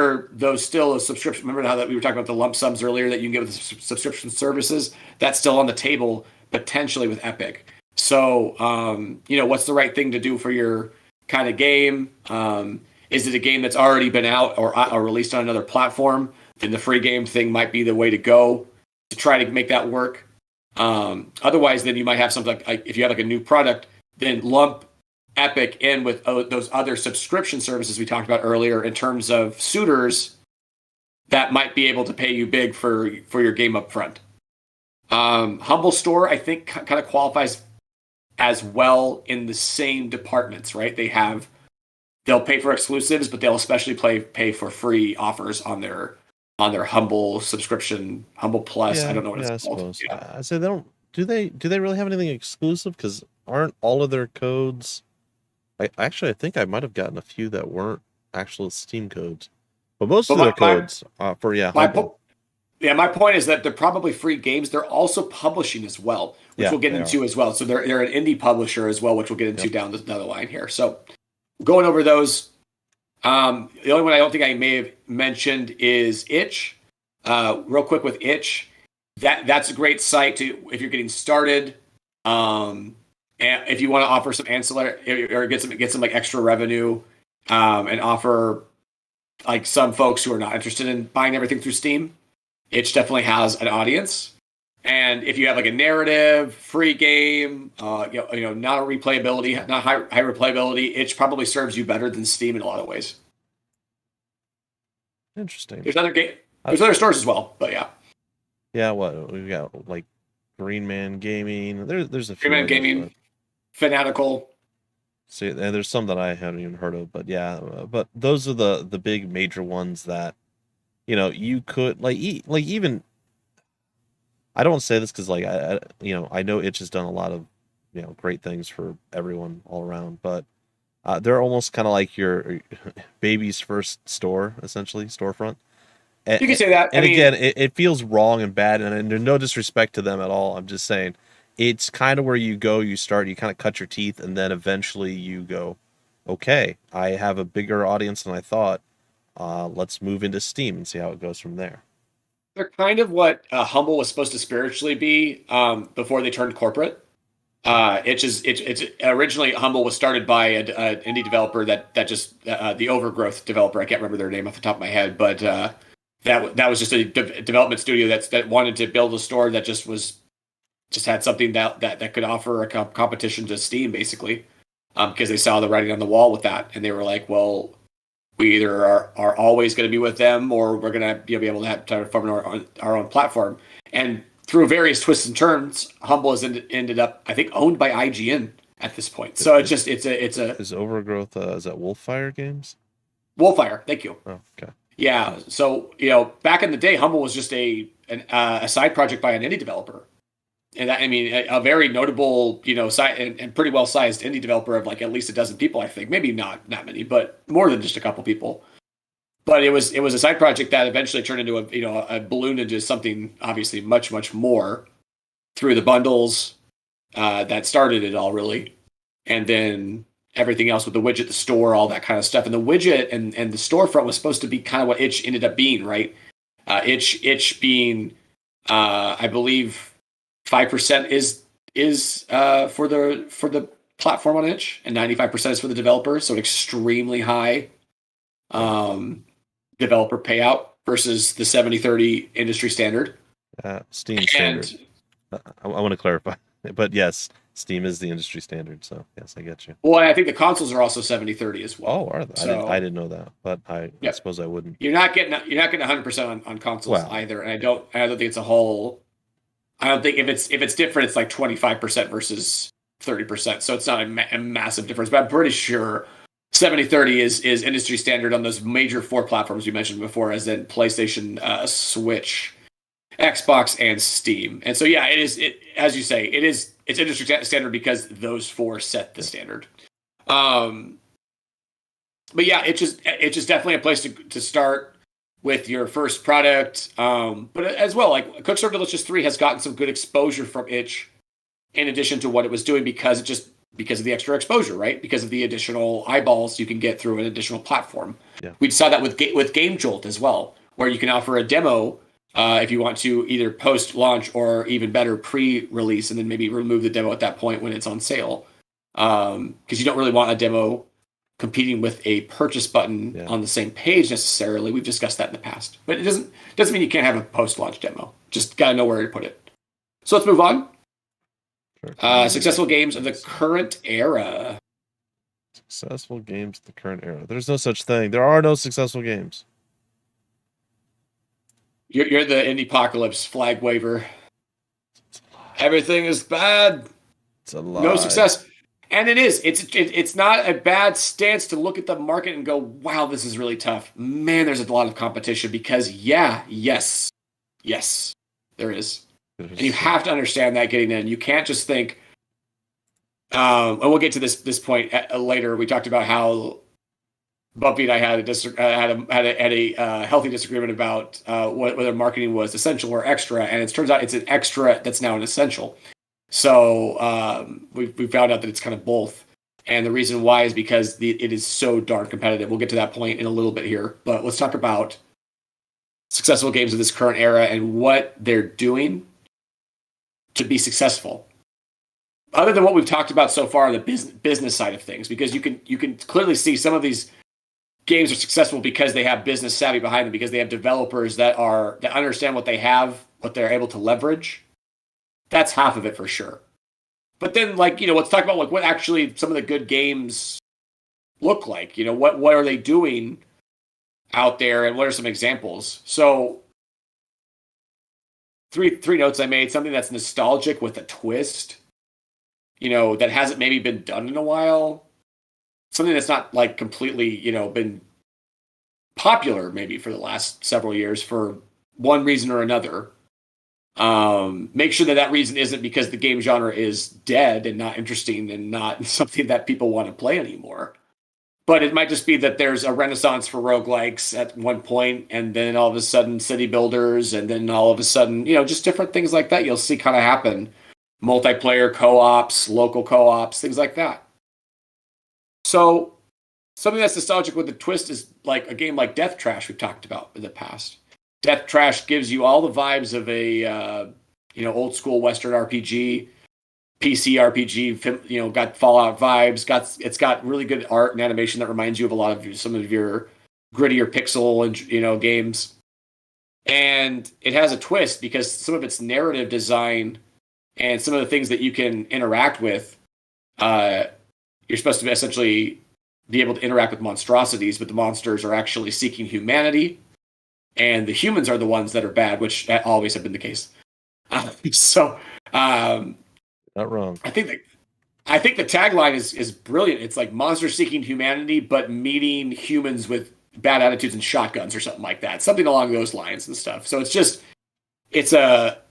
still a subscription. Remember how that we were talking about the lump sums earlier that you can get with the subscription services? That's still on the table potentially with Epic. So, what's the right thing to do for your kind of game? Is it a game that's already been out or released on another platform? Then the free game thing might be the way to go to try to make that work. Otherwise, then you might have something like if you have like a new product, then lump Epic in with those other subscription services we talked about earlier in terms of suitors that might be able to pay you big for your game up front. Humble Store, I think, kind of qualifies as well in the same departments, right? They'll pay for exclusives, but they'll especially pay for free offers on their Humble subscription, Humble Plus. Yeah, I don't know what yeah, I it's called. suppose. Yeah. I say they don't. Do they really have anything exclusive? Because aren't all of their codes? I think I might have gotten a few that weren't actual Steam codes, but most of their codes for Humble. My point is that they're probably free games. They're also publishing as well, which we'll get into as well. So they're an indie publisher as well, which we'll get into down the line here. So going over those, the only one I don't think I may have mentioned is Itch. Real quick with Itch, that's a great site if you're getting started. And if you want to offer some ancillary or get some like extra revenue, and offer like some folks who are not interested in buying everything through Steam, Itch definitely has an audience. And if you have like a narrative, free game, not a replayability, not high replayability, Itch probably serves you better than Steam in a lot of ways. Interesting. There's other stores as well, but yeah. Yeah, what we've got like Green Man Gaming. There's a few. Green Man Gaming, Fanatical. See, and there's some that I haven't even heard of, but yeah, but those are the big major ones that you could even. I don't say this because I know Itch has done a lot of great things for everyone all around, but they're almost kind of like your baby's first store, essentially storefront. You can say that. And again, it feels wrong and bad, and there's no disrespect to them at all. I'm just saying, it's kind of where you go, you start, you kind of cut your teeth, and then eventually you go, okay, I have a bigger audience than I thought. Let's move into Steam and see how it goes from there. They're kind of what Humble was supposed to spiritually be before they turned corporate. It's originally Humble was started by an indie developer that just the Overgrowth developer. I can't remember their name off the top of my head, but that was just a development studio that wanted to build a store that just had something that could offer a competition to Steam, basically, because they saw the writing on the wall with that, and they were like, well, we either are always going to be with them, or we're going to be able to try to form our own platform. And through various twists and turns, Humble has ended up, I think, owned by IGN at this point. So it's a is Overgrowth is that Wolfire Games? Wolfire, thank you. Oh, okay. Yeah, so back in the day, Humble was just a side project by an indie developer, and a very notable and pretty well sized indie developer of like at least a dozen people, I think, maybe not many, but more than just a couple people. But it was a side project that eventually turned into a balloon into something obviously much more through the bundles that started it all, really, and then everything else with the widget, the store, all that kind of stuff. And the widget and the storefront was supposed to be kind of what Itch ended up being, right? Itch being, I believe, 5% is for the platform on Itch, and 95% is for the developer. So extremely high developer payout versus the 70-30 industry standard. Steam standard. I want to clarify, but yes, Steam is the industry standard. So yes, I get you. Well, I think the consoles are also 70-30 as well. Oh, are they? So, I didn't know that, but I suppose I wouldn't. You're not getting 100% on consoles either, and I don't think it's a whole. I don't think if it's different, it's like 25% versus 30%. So it's not a massive difference, but I'm pretty sure 70-30 is industry standard on those major 4 platforms you mentioned before, as in PlayStation, Switch, Xbox, and Steam. And so yeah, as you say, it's industry standard because those 4 set the standard. But yeah, it's just definitely a place to start with your first product. But as well, like Cookstar Delicious 3 has gotten some good exposure from Itch in addition to what it was doing, because it just because of the extra exposure, right? Because of the additional eyeballs you can get through an additional platform. Yeah. We saw that with Game Jolt as well, where you can offer a demo if you want to either post-launch or even better pre-release, and then maybe remove the demo at that point when it's on sale. Because you don't really want a demo competing with a purchase button on the same page necessarily. We've discussed that in the past. But it doesn't mean you can't have a post-launch demo. Just got to know where to put it. So let's move on. Successful games of the current era. Successful games of the current era. There's no such thing. There are no successful games. You're the Indie-pocalypse flag waver. Everything is bad. It's a lie. No success. And it is. It's not a bad stance to look at the market and go, wow, this is really tough. Man, there's a lot of competition because, yes, there is. And you have to understand that getting in. You can't just think, and we'll get to this point later. We talked about how Bumpy and I had a healthy disagreement about whether marketing was essential or extra, and it turns out it's an extra that's now an essential. So we found out that it's kind of both, and the reason why is because it is so darn competitive. We'll get to that point in a little bit here, but let's talk about successful games of this current era and what they're doing to be successful. Other than what we've talked about so far on the business side of things, because you can clearly see some of these games are successful because they have business savvy behind them, because they have developers that understand what they have, what they're able to leverage. That's half of it for sure. But then, let's talk about what actually some of the good games look like. What are they doing out there, and what are some examples? So, three notes I made: something that's nostalgic with a twist, that hasn't maybe been done in a while. Something that's not completely, been popular maybe for the last several years for one reason or another. Make sure that reason isn't because the game genre is dead and not interesting and not something that people want to play anymore. But it might just be that there's a renaissance for roguelikes at one point, and then all of a sudden city builders, and then all of a sudden, just different things like that you'll see kind of happen. Multiplayer co-ops, local co-ops, things like that. So something that's nostalgic with a twist is like a game like Death Trash we've talked about in the past. Death Trash gives you all the vibes of a old school Western RPG, PC RPG. Got Fallout vibes. It's got really good art and animation that reminds you of some of your grittier pixel and games. And it has a twist because some of its narrative design and some of the things that you can interact with, you're supposed to essentially be able to interact with monstrosities, but the monsters are actually seeking humanity. And the humans are the ones that are bad, which always have been the case. Not wrong. I think the tagline is brilliant. It's like monsters seeking humanity, but meeting humans with bad attitudes and shotguns or something like that. Something along those lines and stuff. So it's a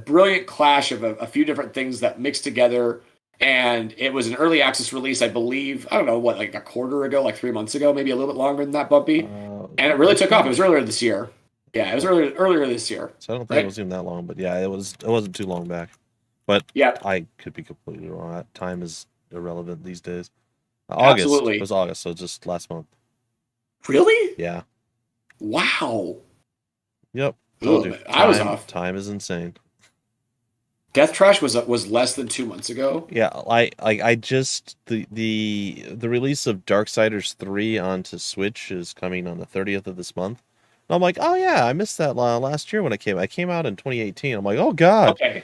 brilliant clash of a few different things that mix together. And it was an early access release, I believe. I don't know what, a quarter ago, 3 months ago, maybe a little bit longer than that, Bumpy. And it really took off. It was earlier this year. Yeah, it was earlier this year. So I don't think it was even that long, but yeah, it wasn't too long back. But yeah, I could be completely wrong. Time is irrelevant these days. Absolutely. It was August, so just last month. Really? Yeah. Wow. Yep. I was off. Time is insane. Death Trash was less than 2 months ago. Yeah, I just the release of Darksiders 3 onto Switch is coming on the 30th of this month. And I'm like, oh yeah, I missed that last year when it came. I came out in 2018. I'm like, oh god. Okay.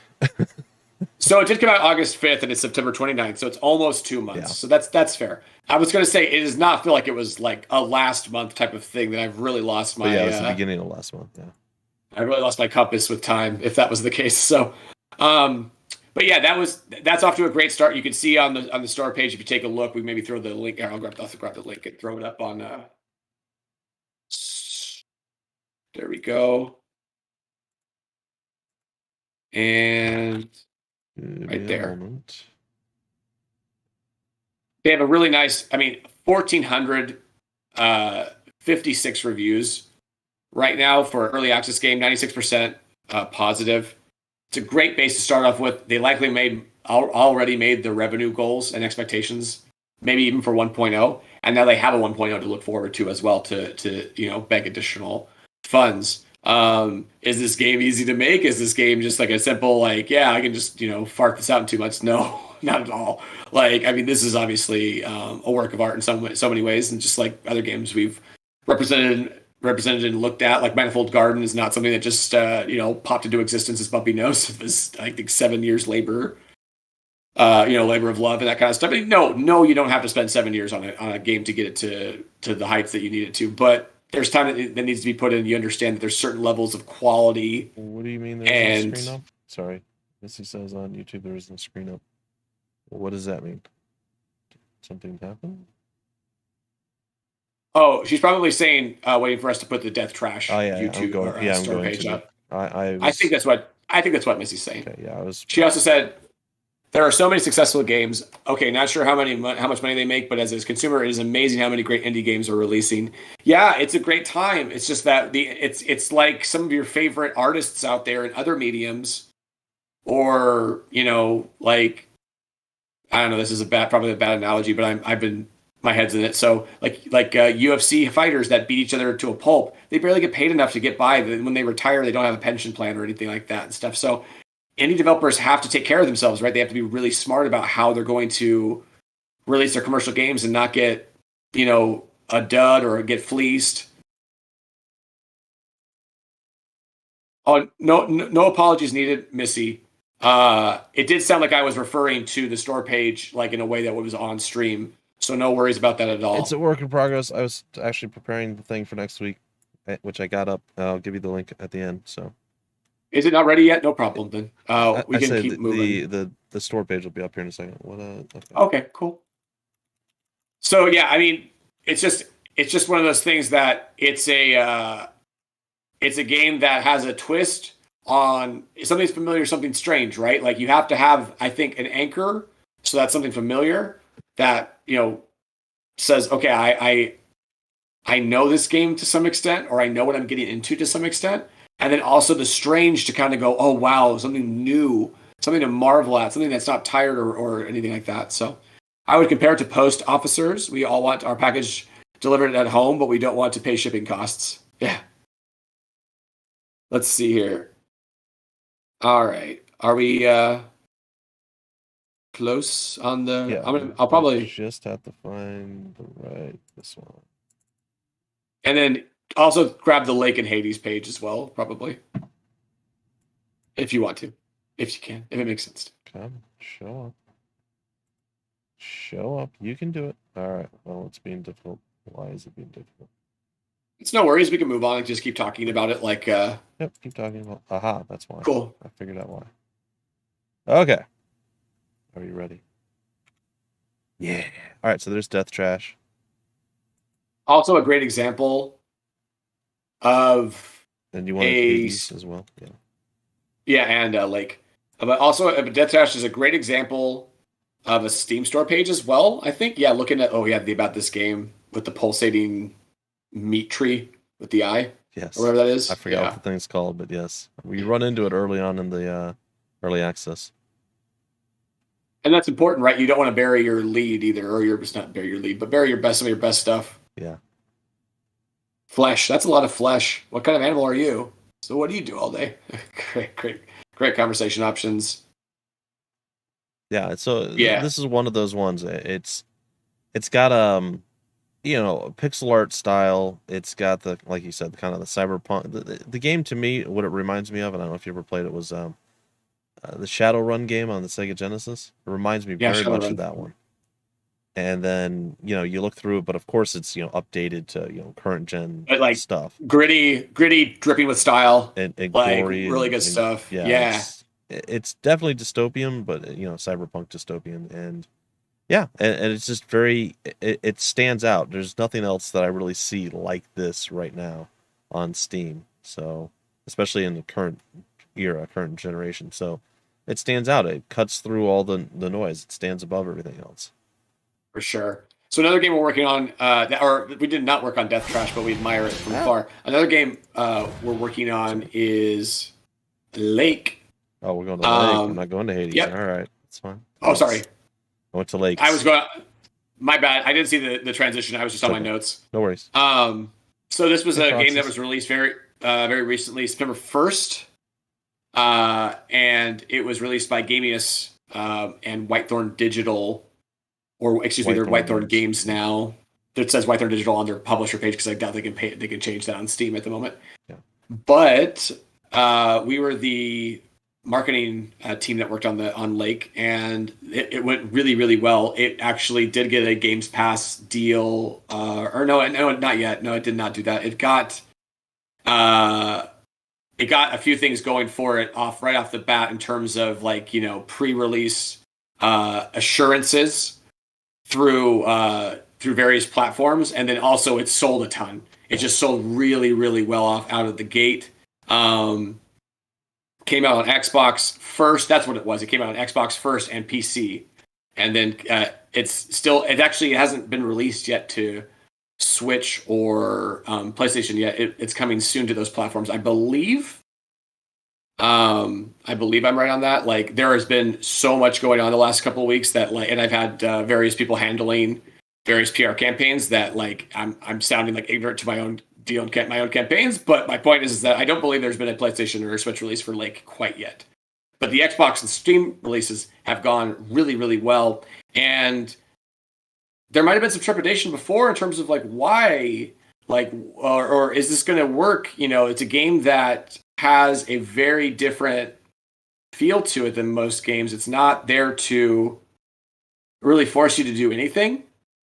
So it did come out August 5th and it's September 29th, so it's almost 2 months. Yeah. So that's fair. I was going to say it does not feel like it was like a last month type of thing that I've really lost my. It was the beginning of last month. Yeah. I really lost my compass with time if that was the case. So. But yeah, that's off to a great start. You can see on the store page if you take a look. We maybe throw the link. I'll grab the link and throw it up on. There we go. And right there. They have a really nice. 1,456 reviews right now for an early access game. 96% positive. It's a great base to start off with. They likely made already made the revenue goals and expectations, maybe even for 1.0, and now they have a 1.0 to look forward to as well to beg additional funds. Is this game easy to make? Is this game just like a simple like, yeah, I can just fart this out in 2 months? No, not at all. Like, I mean, this is obviously a work of art in so many ways, and just like other games we've represented and looked at, like Manifold Garden is not something that just popped into existence, as Bumpy knows. It was, I think, 7 years labor, labor of love and that kind of stuff. I mean, no, you don't have to spend 7 years on a game to get it to the heights that you need it to, but there's time that needs to be put in. You understand that there's certain levels of quality. What do you mean there's no screen up? Sorry, Missy says on YouTube there isn't a screen up. What does that mean? Something happened? Oh, she's probably saying waiting for us to put the Death Trash YouTube store page up. I think that's what Missy's saying. Okay, yeah, She also said there are so many successful games. Okay, not sure how much money they make, but as a consumer, it is amazing how many great indie games are releasing. Yeah, it's a great time. It's just that it's like some of your favorite artists out there in other mediums, or like, I don't know. This is probably a bad analogy, but my head's in it. So like UFC fighters that beat each other to a pulp, they barely get paid enough to get by. When they retire, they don't have a pension plan or anything like that and stuff. So indie developers have to take care of themselves, right? They have to be really smart about how they're going to release their commercial games and not get, a dud or get fleeced. Oh, no apologies needed, Missy. It did sound like I was referring to the store page, like in a way that was on stream. So no worries about that at all. It's a work in progress. I was actually preparing the thing for next week, which I got up. I'll give you the link at the end. So, is it not ready yet? No problem then. We can keep moving. The store page will be up here in a second. Okay, cool. So yeah, I mean, it's just one of those things that it's a game that has a twist on something's familiar, something strange, right? Like you have to have, I think, an anchor, so that's something familiar that says, okay, I know this game to some extent, or I know what I'm getting into to some extent, and then also the strange to kind of go, oh wow, something new, something to marvel at, something that's not tired or anything like that. So I would compare it to post officers. We all want our package delivered at home, but we don't want to pay shipping costs. Yeah. Let's see here. All right, are we close on the? Yeah, I'll probably just have to find this one, and then also grab the Lake and Hades page as well, probably, if you want to, if you can, if it makes sense. Come, show up. You can do it. All right. Well, it's being difficult. Why is it being difficult? It's no worries. We can move on and just keep talking about it. Like, yep, keep talking about. Aha, that's why. Cool. I figured out why. Okay. Are you ready? Yeah. All right. So there's Death Trash. Also, a great example of. And you want Hades as well. Yeah. Yeah, and Lake, but also Death Trash is a great example of a Steam store page as well. I think. Yeah, looking at the about this game with the pulsating meat tree with the eye. Yes. Or whatever that is. I forgot what the thing's called, but yes. We run into it early on in the early access. And that's important, right? You don't want to bury your lead either, or not bury your lead, but bury some of your best stuff. Yeah. Flesh. That's a lot of flesh. What kind of animal are you? So what do you do all day? Great conversation options. Yeah, so this is one of those ones. It's got pixel art style. It's got the, like you said, kind of the cyberpunk. The game to me, what it reminds me of, and I don't know if you ever played it, was the Shadowrun game on the Sega Genesis. It reminds me very much of that one. And then you look through it, but of course it's updated to current gen stuff. Gritty, dripping with style, and like gory, really good stuff. Yeah. It's definitely dystopian, but cyberpunk dystopian, and and it's just very it stands out. There's nothing else that I really see like this right now on Steam. So especially in the current era, current generation. So it stands out. It cuts through all the noise. It stands above everything else. For sure. So another game we're working on, or we did not work on Death Trash, but we admire it from afar. Another game we're working on is Lake. Oh, we're going to Lake. We're not going to Hades. Yep. All right. It's fine. Oh, sorry. I went to Lakes. I was going. My bad. I didn't see the transition. I was just on my notes. No worries. So this was a game that was released very recently, September 1st, and it was released by Gamius and Whitethorn Digital, or excuse me, they're Whitethorn Games now. It says Whitethorn Digital on their publisher page because I doubt they can change that on Steam at the moment. Yeah. But we were the marketing team that worked on Lake, and it went really, really well. It actually did get a Games Pass deal, or no, not yet. No, it did not do that. It got a few things going for it right off the bat in terms of like, you know, pre-release assurances through various platforms, and then also it sold a ton. It just sold really, really well out of the gate. Came out on Xbox first. That's what it was. It came out on Xbox first and PC, and then it actually hasn't been released yet to Switch or PlayStation yet. It's coming soon to those platforms, I believe. I believe I'm right on that. Like, there has been so much going on the last couple of weeks that, like, and I've had various people handling various PR campaigns that, like, I'm sounding like ignorant to my own campaigns, but my point is that I don't believe there's been a PlayStation or a Switch release for Lake quite yet. But the Xbox and Steam releases have gone really, really well, and there might have been some trepidation before in terms of like why, like, or is this going to work? You know, it's a game that has a very different feel to it than most games. It's not there to really force you to do anything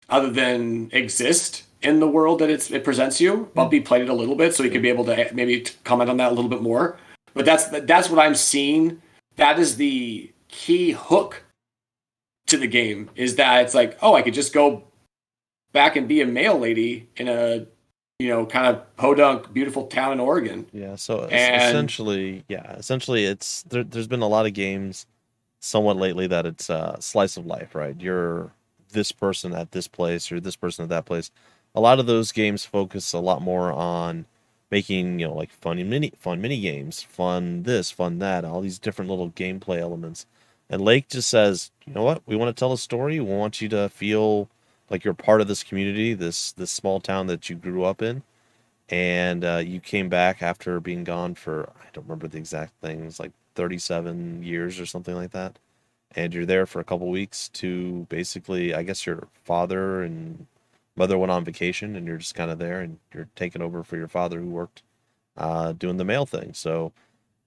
other than exist in the world that it presents you. Bumpy played it a little bit, so he could be able to maybe comment on that a little bit more. But that's what I'm seeing. That is the key hook to the game, is that it's like, oh, I could just go back and be a mail lady in a, you know, kind of podunk, beautiful town in Oregon. Yeah, so essentially, it's there's been a lot of games somewhat lately that it's slice of life, right? You're this person at this place, or this person at that place. A lot of those games focus a lot more on making, you know, like fun mini games, fun this, fun that, all these different little gameplay elements. And Lake just says, you know what, we want to tell a story. We want you to feel like you're part of this community, this small town that you grew up in, and you came back after being gone for, I don't remember the exact things, like 37 years or something like that. And you're there for a couple weeks to basically, I guess your father and mother went on vacation, and you're just kind of there, and you're taking over for your father who worked doing the mail thing. So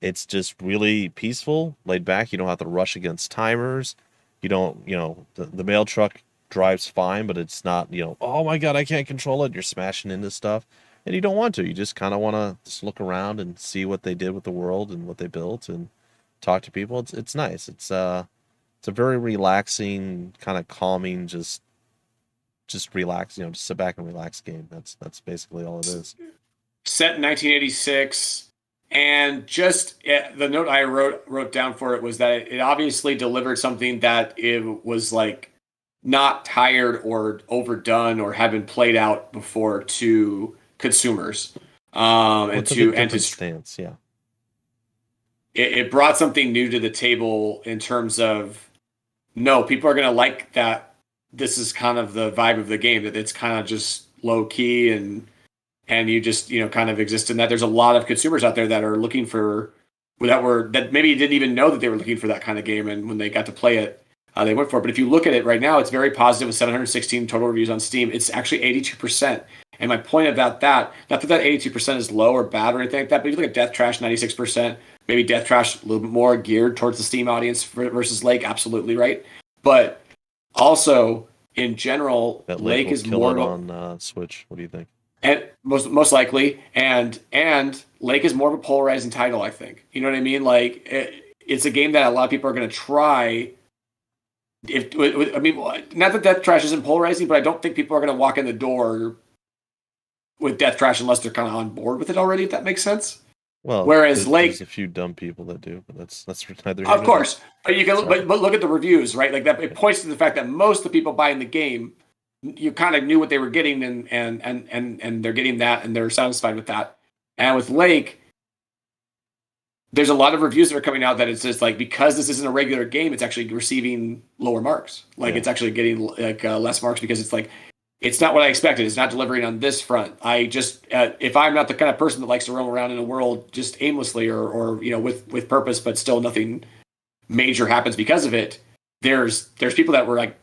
it's just really peaceful, laid back. You don't have to rush against timers. You don't, you know, the mail truck drives fine, but it's not, you know, oh my God, I can't control it. You're smashing into stuff, and you don't want to. You just kind of want to just look around and see what they did with the world and what they built and talk to people. It's nice. It's a very relaxing, kind of calming, just relax, you know, just sit back and relax game. That's basically all it is. Set in 1986, and just the note I wrote down for it was that it obviously delivered something that it was like not tired or overdone or had been played out before to consumers. And to stance, yeah. It brought something new to the table in terms of, no, people are going to like that. This is kind of the vibe of the game, that it's kind of just low key and you just, you know, kind of exist in that. There's a lot of consumers out there that are looking for that maybe didn't even know that they were looking for that kind of game, and when they got to play it, they went for it. But if you look at it right now, it's very positive with 716 total reviews on Steam. It's actually 82%. And my point about that, not that 82% is low or bad or anything like that, but if you look at Death Trash, 96%, maybe Death Trash a little bit more geared towards the Steam audience versus Lake, absolutely right. But also, in general, Lake is more on Switch. What do you think? And most likely, and Lake is more of a polarizing title, I think. You know what I mean? Like, it's a game that a lot of people are going to try. I mean, not that Death Trash isn't polarizing, but I don't think people are going to walk in the door with Death Trash unless they're kind of on board with it already, if that makes sense. Well, whereas there's a few dumb people that do, but that's neither. Of course, but you can but look at the reviews, right? Like that, it points to the fact that most of the people buying the game, you kind of knew what they were getting, and they're getting that, and they're satisfied with that. And with Lake, there's a lot of reviews that are coming out that it's just like, because this isn't a regular game, it's actually receiving lower marks. Like, Yeah. it's actually getting like less marks because it's like, it's not what I expected. It's not delivering on this front. I just, if I'm not the kind of person that likes to roam around in a world just aimlessly or with purpose, but still nothing major happens because of it, there's people that were like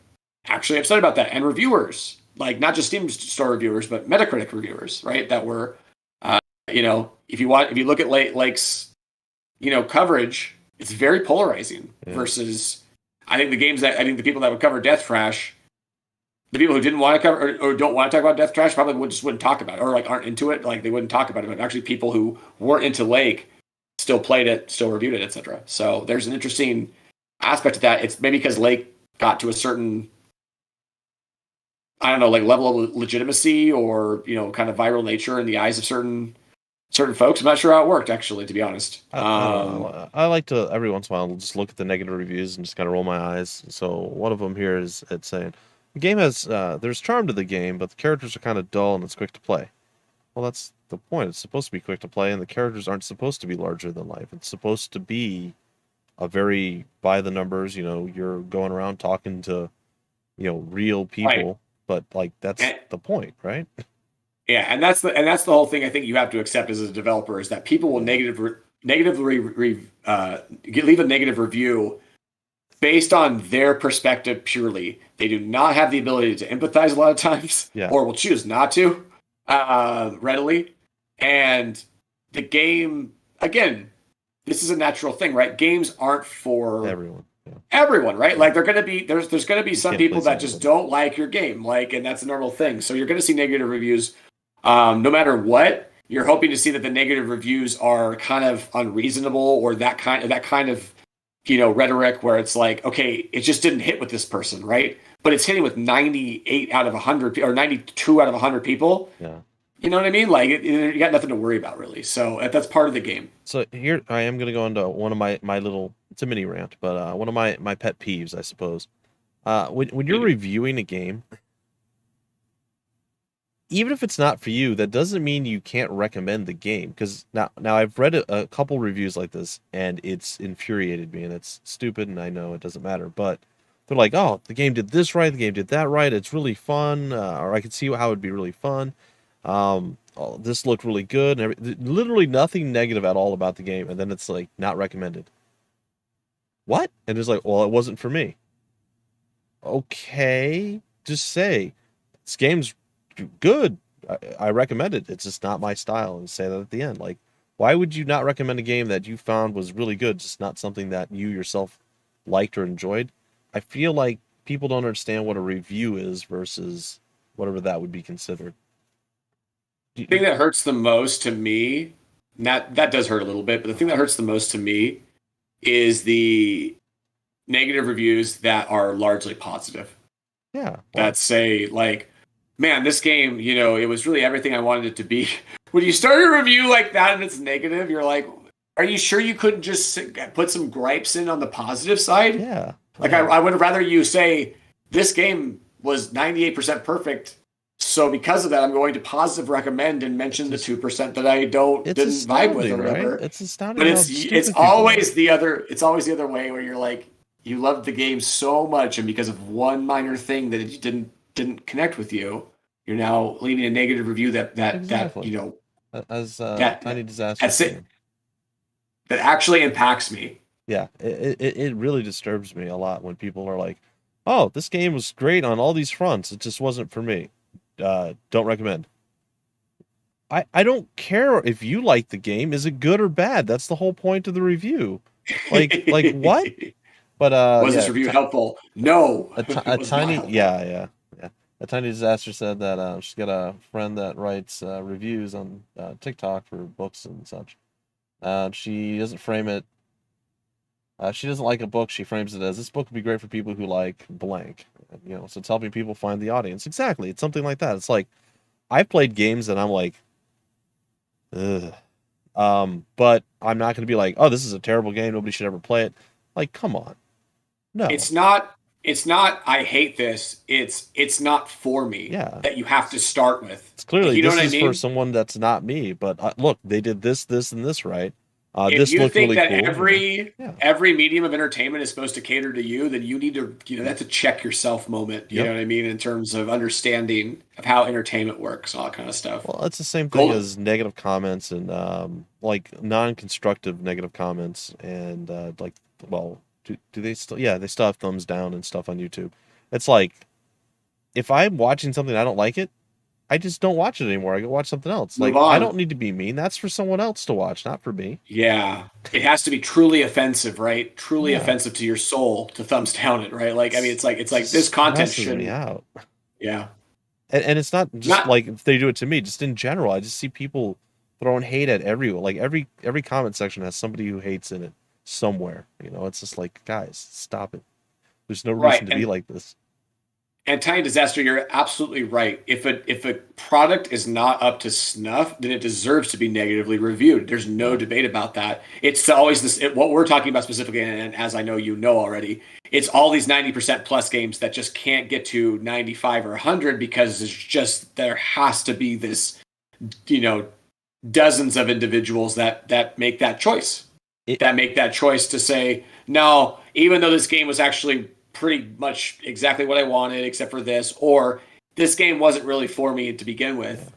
actually upset about that, and reviewers, like not just Steam store reviewers, but Metacritic reviewers, right? That were, if you look at Lake's, coverage, it's very polarizing. Yeah. Versus, I think the people that would cover Death Trash, the people who didn't want to cover or don't want to talk about Death Trash probably wouldn't talk about it, or like aren't into it, like they wouldn't talk about it. But actually, people who weren't into Lake still played it, still reviewed it, etc. So there's an interesting aspect to that. It's maybe because Lake got to a certain, I don't know, like level of legitimacy or kind of viral nature in the eyes of certain folks. I'm not sure how it worked, actually, to be honest. I like to every once in a while just look at the negative reviews and just kind of roll my eyes. So one of them here is it's saying the game has there's charm to the game, but the characters are kind of dull and it's quick to play. Well, that's the point. It's supposed to be quick to play, and the characters aren't supposed to be larger than life. It's supposed to be a very by the numbers. You're going around talking to real people, Right. but like that's the point, right? Yeah, and that's the whole thing. I think you have to accept as a developer is that people will negatively leave a negative review based on their perspective purely. They do not have the ability to empathize a lot of times, Yeah. or will choose not to readily. And the game, again, this is a natural thing, right? Games aren't for Everyone. Yeah. everyone, right? Like there's going to be some can't people please that just everybody. don't like your game, like, and that's a normal thing. So you're going to see negative reviews, no matter what. You're hoping to see that the negative reviews are kind of unreasonable, or that kind of rhetoric where it's like, okay, it just didn't hit with this person, right? But it's hitting with 98 out of 100 or 92 out of 100 people. Yeah. You know what I mean? Like you got nothing to worry about, really. So that's part of the game. So here I am going to go into one of my little, it's a mini rant, but one of my pet peeves, I suppose. When you're reviewing a game, even if it's not for you, that doesn't mean you can't recommend the game. Because now I've read a couple reviews like this, and it's infuriated me, and it's stupid, and I know it doesn't matter, but they're like, oh, the game did this right, the game did that right, it's really fun, or I could see how it'd be really fun. Oh, this looked really good, and literally nothing negative at all about the game, and then it's like not recommended. What? And it's like, well, it wasn't for me. Okay, just say this game's good. I recommend it. It's just not my style, and say that at the end. Like, why would you not recommend a game that you found was really good, just not something that you yourself liked or enjoyed? I feel like people don't understand what a review is versus whatever that would be considered. The thing that hurts the most to me, that does hurt a little bit, but the thing that hurts the most to me is the negative reviews that are largely positive. Yeah. That say like, man, this game, it was really everything I wanted it to be. When you start a review like that and it's negative, you're like, are you sure you couldn't just put some gripes in on the positive side? Yeah. Like, I would rather you say this game was 98% perfect. So because of that, I'm going to positive recommend and mention the 2% that I didn't vibe with or whatever. Right? It's astounding. But it's always the other way where you're like, you loved the game so much, and because of one minor thing that it didn't connect with you, you're now leaving a negative review that as that Tiny Disaster that actually impacts me. Yeah, it really disturbs me a lot when people are like, "Oh, this game was great on all these fronts. It just wasn't for me. Don't recommend." I don't care if you like the game. Is it good or bad? That's the whole point of the review. Like what? But was this review helpful? No. A tiny yeah. A Tiny Disaster said that she's got a friend that writes reviews on TikTok for books and such. She doesn't frame it. She doesn't like a book. She frames it as, this book would be great for people who like blank. So it's helping people find the audience. Exactly. It's something like that. It's like, I've played games and I'm like, ugh. But I'm not going to be like, oh, this is a terrible game. Nobody should ever play it. Like, come on. No. It's not, I hate this. It's not for me. Yeah. That you have to start with. It's clearly, you know this what is I mean? for someone that's not me. But look, they did this, and this right. If This you looked think really that cool. every medium of entertainment is supposed to cater to you, then you need to, that's a check yourself moment. You know what I mean? In terms of understanding of how entertainment works, all that kind of stuff. Well, it's the same thing as negative comments and like non-constructive negative comments and like, well, do they still? Yeah, they still have thumbs down and stuff on YouTube. It's like if I'm watching something I don't like it, I just don't watch it anymore. I go watch something else. Move Like I on. don't need to be mean. That's for someone else to watch, not for me. Yeah. It has to be truly offensive, right? Truly Yeah. offensive to your soul to thumbs down it, right? Like, I mean, it's like this It content stresses me shouldn't. out. Yeah. And it's not just like if they do it to me, just in general. I just see people throwing hate at everyone. Like every comment section has somebody who hates in it somewhere. You know, it's just like, guys, stop it. There's no reason to be like this. And Tiny Disaster, you're absolutely right. If a product is not up to snuff, then it deserves to be negatively reviewed. There's no debate about that. It's always this. What we're talking about specifically, and as I know you know already, it's all these 90% plus games that just can't get to 95 or 100 because it's just there has to be this, dozens of individuals that make that choice. That make that choice to say no, even though this game was actually pretty much exactly what I wanted, except for this, or this game wasn't really for me to begin with.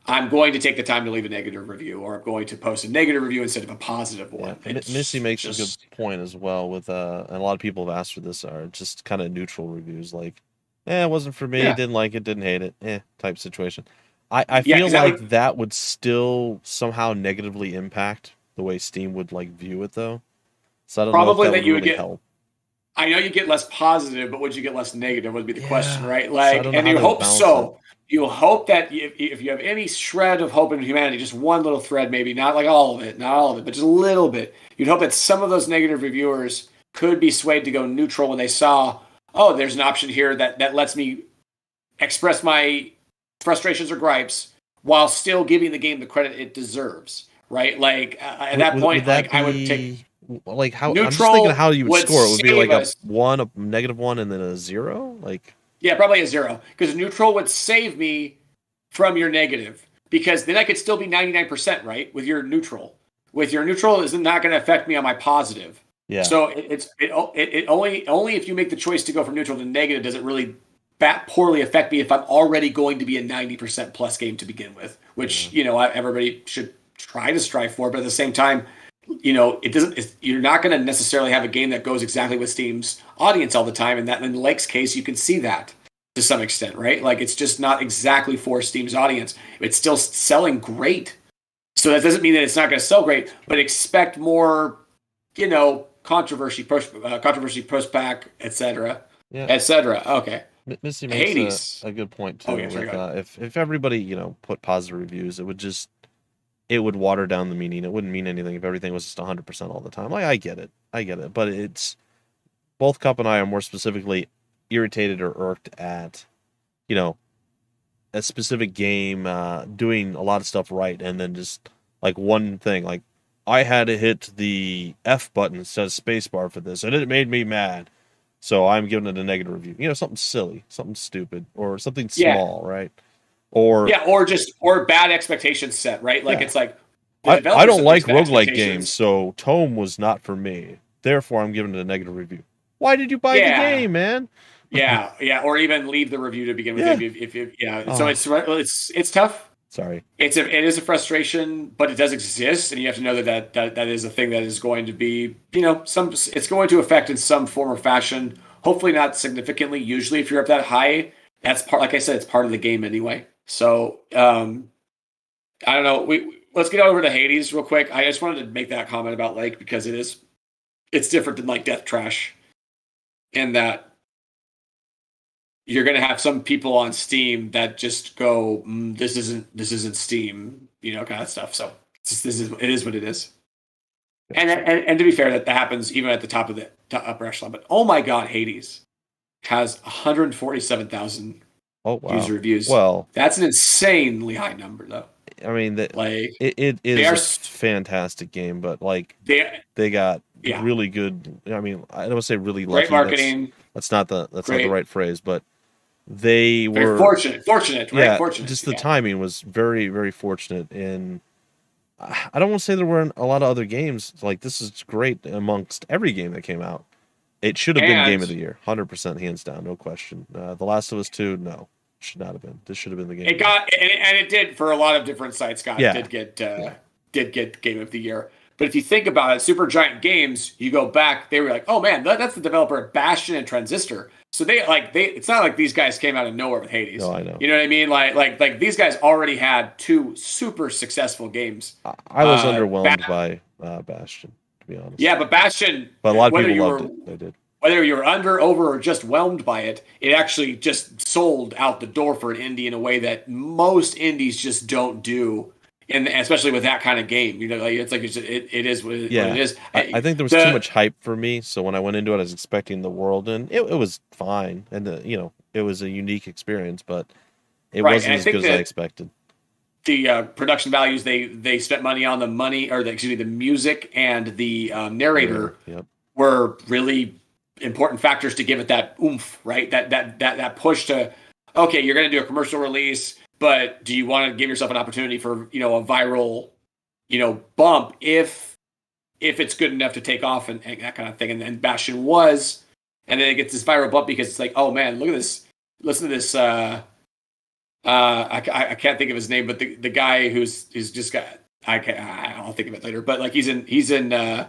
I'm going to take the time to leave a negative review, or I'm going to post a negative review instead of a positive one. Missy makes a good point as well with, and a lot of people have asked for this, are just kind of neutral reviews, like, it wasn't for me, didn't like it, didn't hate it, type situation. I feel like that would still somehow negatively impact the way Steam would like view it, though. So I don't know if that would really help. I know you get less positive, but would you get less negative would be the question, right? Like, and you hope so. You hope that if you have any shred of hope in humanity, just one little thread, maybe not like all of it, but just a little bit, you'd hope that some of those negative reviewers could be swayed to go neutral when they saw, oh, there's an option here that lets me express my frustrations or gripes while still giving the game the credit it deserves, right? Like at that point, like I would take. Like how I'm just thinking how you would score. It would be like a negative one, and then a 0. Like probably a 0 because neutral would save me from your negative because then I could still be 99% right with your neutral. With your neutral, is not going to affect me on my positive. Yeah. So it only if you make the choice to go from neutral to negative does it really poorly affect me if I'm already going to be a 90% plus game to begin with, which everybody should try to strive for, but at the same time. It doesn't. You're not going to necessarily have a game that goes exactly with Steam's audience all the time, and that in Lake's case, you can see that to some extent, right? Like it's just not exactly for Steam's audience. It's still selling great, so that doesn't mean that it's not going to sell great. But expect more, controversy post-pack, etc., etc. Okay. Missy makes a good point too. If everybody put positive reviews, it would water down the meaning. It wouldn't mean anything if everything was just 100% all the time. Like, I get it. But it's both Cup and I are more specifically irritated or irked at, a specific game doing a lot of stuff right, and then just like one thing, like I had to hit the F button instead of spacebar for this, and it made me mad. So I'm giving it a negative review. Something silly, something stupid, or something small, right? Or bad expectations set, right? Like it's like I don't like roguelike games, so Tome was not for me. Therefore, I'm giving it a negative review. Why did you buy the game, man? Or even leave the review to begin with. So it's tough. Sorry, it is a frustration, but it does exist, and you have to know that is a thing that is going to be it's going to affect in some form or fashion. Hopefully, not significantly. Usually, if you're up that high, that's part. Like I said, it's part of the game anyway. So, I don't know. Let's get over to Hades real quick. I just wanted to make that comment about Lake because it's different than like Death Trash in that you're going to have some people on Steam that just go, this isn't Steam, kind of stuff. So it is what it is. And to be fair, that happens even at the top of the upper echelon. But oh my God, Hades has 147,000 user reviews. Well, that's an insanely high number, though. I mean, it is a fantastic game, but like they got really good. I mean, I don't want to say really lucky. Great marketing. That's not the right phrase, but they were fortunate. Right? Yeah, fortunate. just the timing was very, very fortunate in I don't want to say there weren't a lot of other games. Like, this is great amongst every game that came out. It should have been Game of And the Year, 100% hands down, no question. The Last of Us 2, no, should not have been. This should have been the Game it of the Year. got and it did for a lot of different sites. Scott Yeah, yeah, did get Game of the Year. But if you think about it, Supergiant Games, you go back, they were like, oh man, that's the developer of Bastion and Transistor. So they it's not like these guys came out of nowhere with Hades. no, I know. You know what I mean? Like these guys already had two super successful games. I was underwhelmed by Bastion, to be honest. Yeah, but Bastion, But a lot of people loved it. They did. Whether you were under, over, or just whelmed by it, it actually just sold out the door for an indie in a way that most indies just don't do. And especially with that kind of game, you know, like it is what it is. I think there was too much hype for me, so when I went into it, I was expecting the world, and it was fine, and it was a unique experience, but it wasn't as good as I expected. The production values they spent money on the music and the narrator were really important factors to give it that oomph, right? That push to, okay, you're going to do a commercial release. But do you want to give yourself an opportunity for, a viral, bump if it's good enough to take off and that kind of thing? And then Bastion was, and then it gets this viral bump because it's like, oh man, look at this. Listen to this. I can't think of his name, but the guy who's just got, I'll think of it later. But like he's in a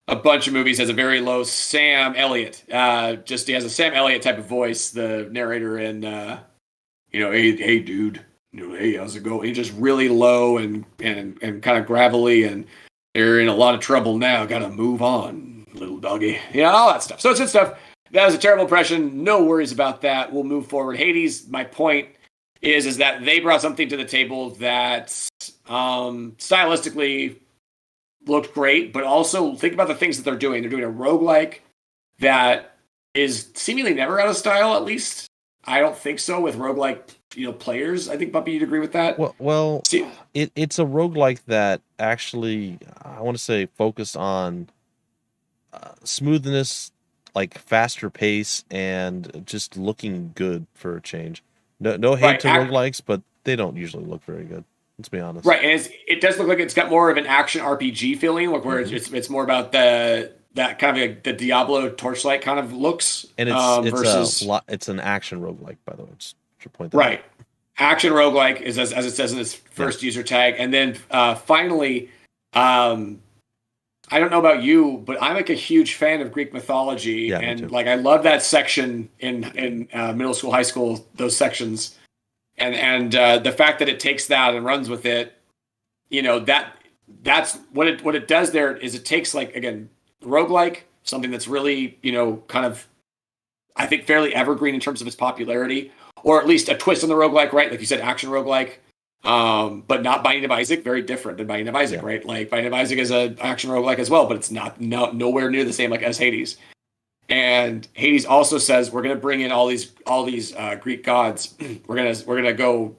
bunch of movies, has a very low Sam Elliott. He has a Sam Elliott type of voice, the narrator in. Hey, dude, hey, how's it going? He's just really low and kind of gravelly, and they're in a lot of trouble now. Got to move on, little doggy. Yeah, all that stuff. So it's good stuff. That was a terrible impression. No worries about that. We'll move forward. Hades, my point is that they brought something to the table that stylistically looked great, but also think about the things that they're doing. They're doing a roguelike that is seemingly never out of style, at least. I don't think so with roguelike, players. I think, Bumpy, you'd agree with that? Well, it's a roguelike that actually, I want to say, focused on smoothness, like faster pace, and just looking good for a change. No hate to roguelikes, but they don't usually look very good. Let's be honest. Right, and it does look like it's got more of an action RPG feeling, like where it's more about that kind of like the Diablo Torchlight kind of looks, and it's an action roguelike, by the way. Just to point that out. Action roguelike is as it says in this first user tag, and then finally, I don't know about you, but I'm like a huge fan of Greek mythology, and like I love that section in middle school, high school, those sections, and the fact that it takes that and runs with it, that's what it does there is it takes like again. Roguelike, something that's really, kind of, I think, fairly evergreen in terms of its popularity, or at least a twist on the roguelike, right? Like you said, action roguelike, but not Binding of Isaac, very different than Binding of Isaac, right? Like Binding of Isaac is an action roguelike as well, but it's nowhere near the same like as Hades. And Hades also says we're going to bring in all these Greek gods. we're gonna go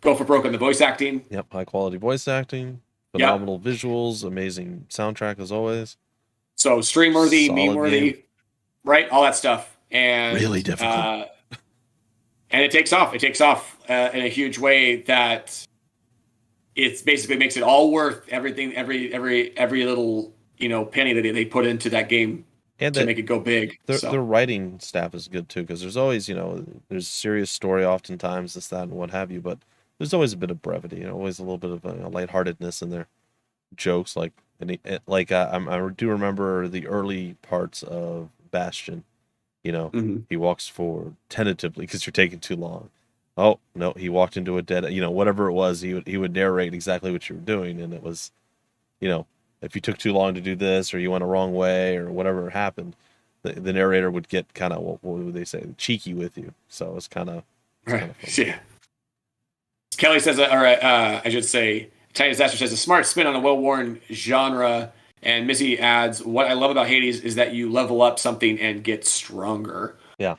for broke on the voice acting. Yep, high quality voice acting, phenomenal visuals, amazing soundtrack as always. So stream worthy, meme worthy, right? All that stuff, and really difficult. And it takes off. It takes off in a huge way that it basically makes it all worth everything, every little penny that they put into that game and to make it go big. The writing staff is good too because there's always there's serious story oftentimes this that and what have you, but there's always a bit of brevity, always a little bit of lightheartedness in there, jokes like. I do remember the early parts of Bastion. He walks forward tentatively because you're taking too long. Oh no, he walked into a dead. Whatever it was, he would narrate exactly what you were doing, and it was, if you took too long to do this or you went a wrong way or whatever happened, the narrator would get kind of what would they say, cheeky with you. So it's kind of yeah. Kelly says, I should say. Tiny Disaster says a smart spin on a well-worn genre, and Missy adds, "What I love about Hades is that you level up something and get stronger." Yeah.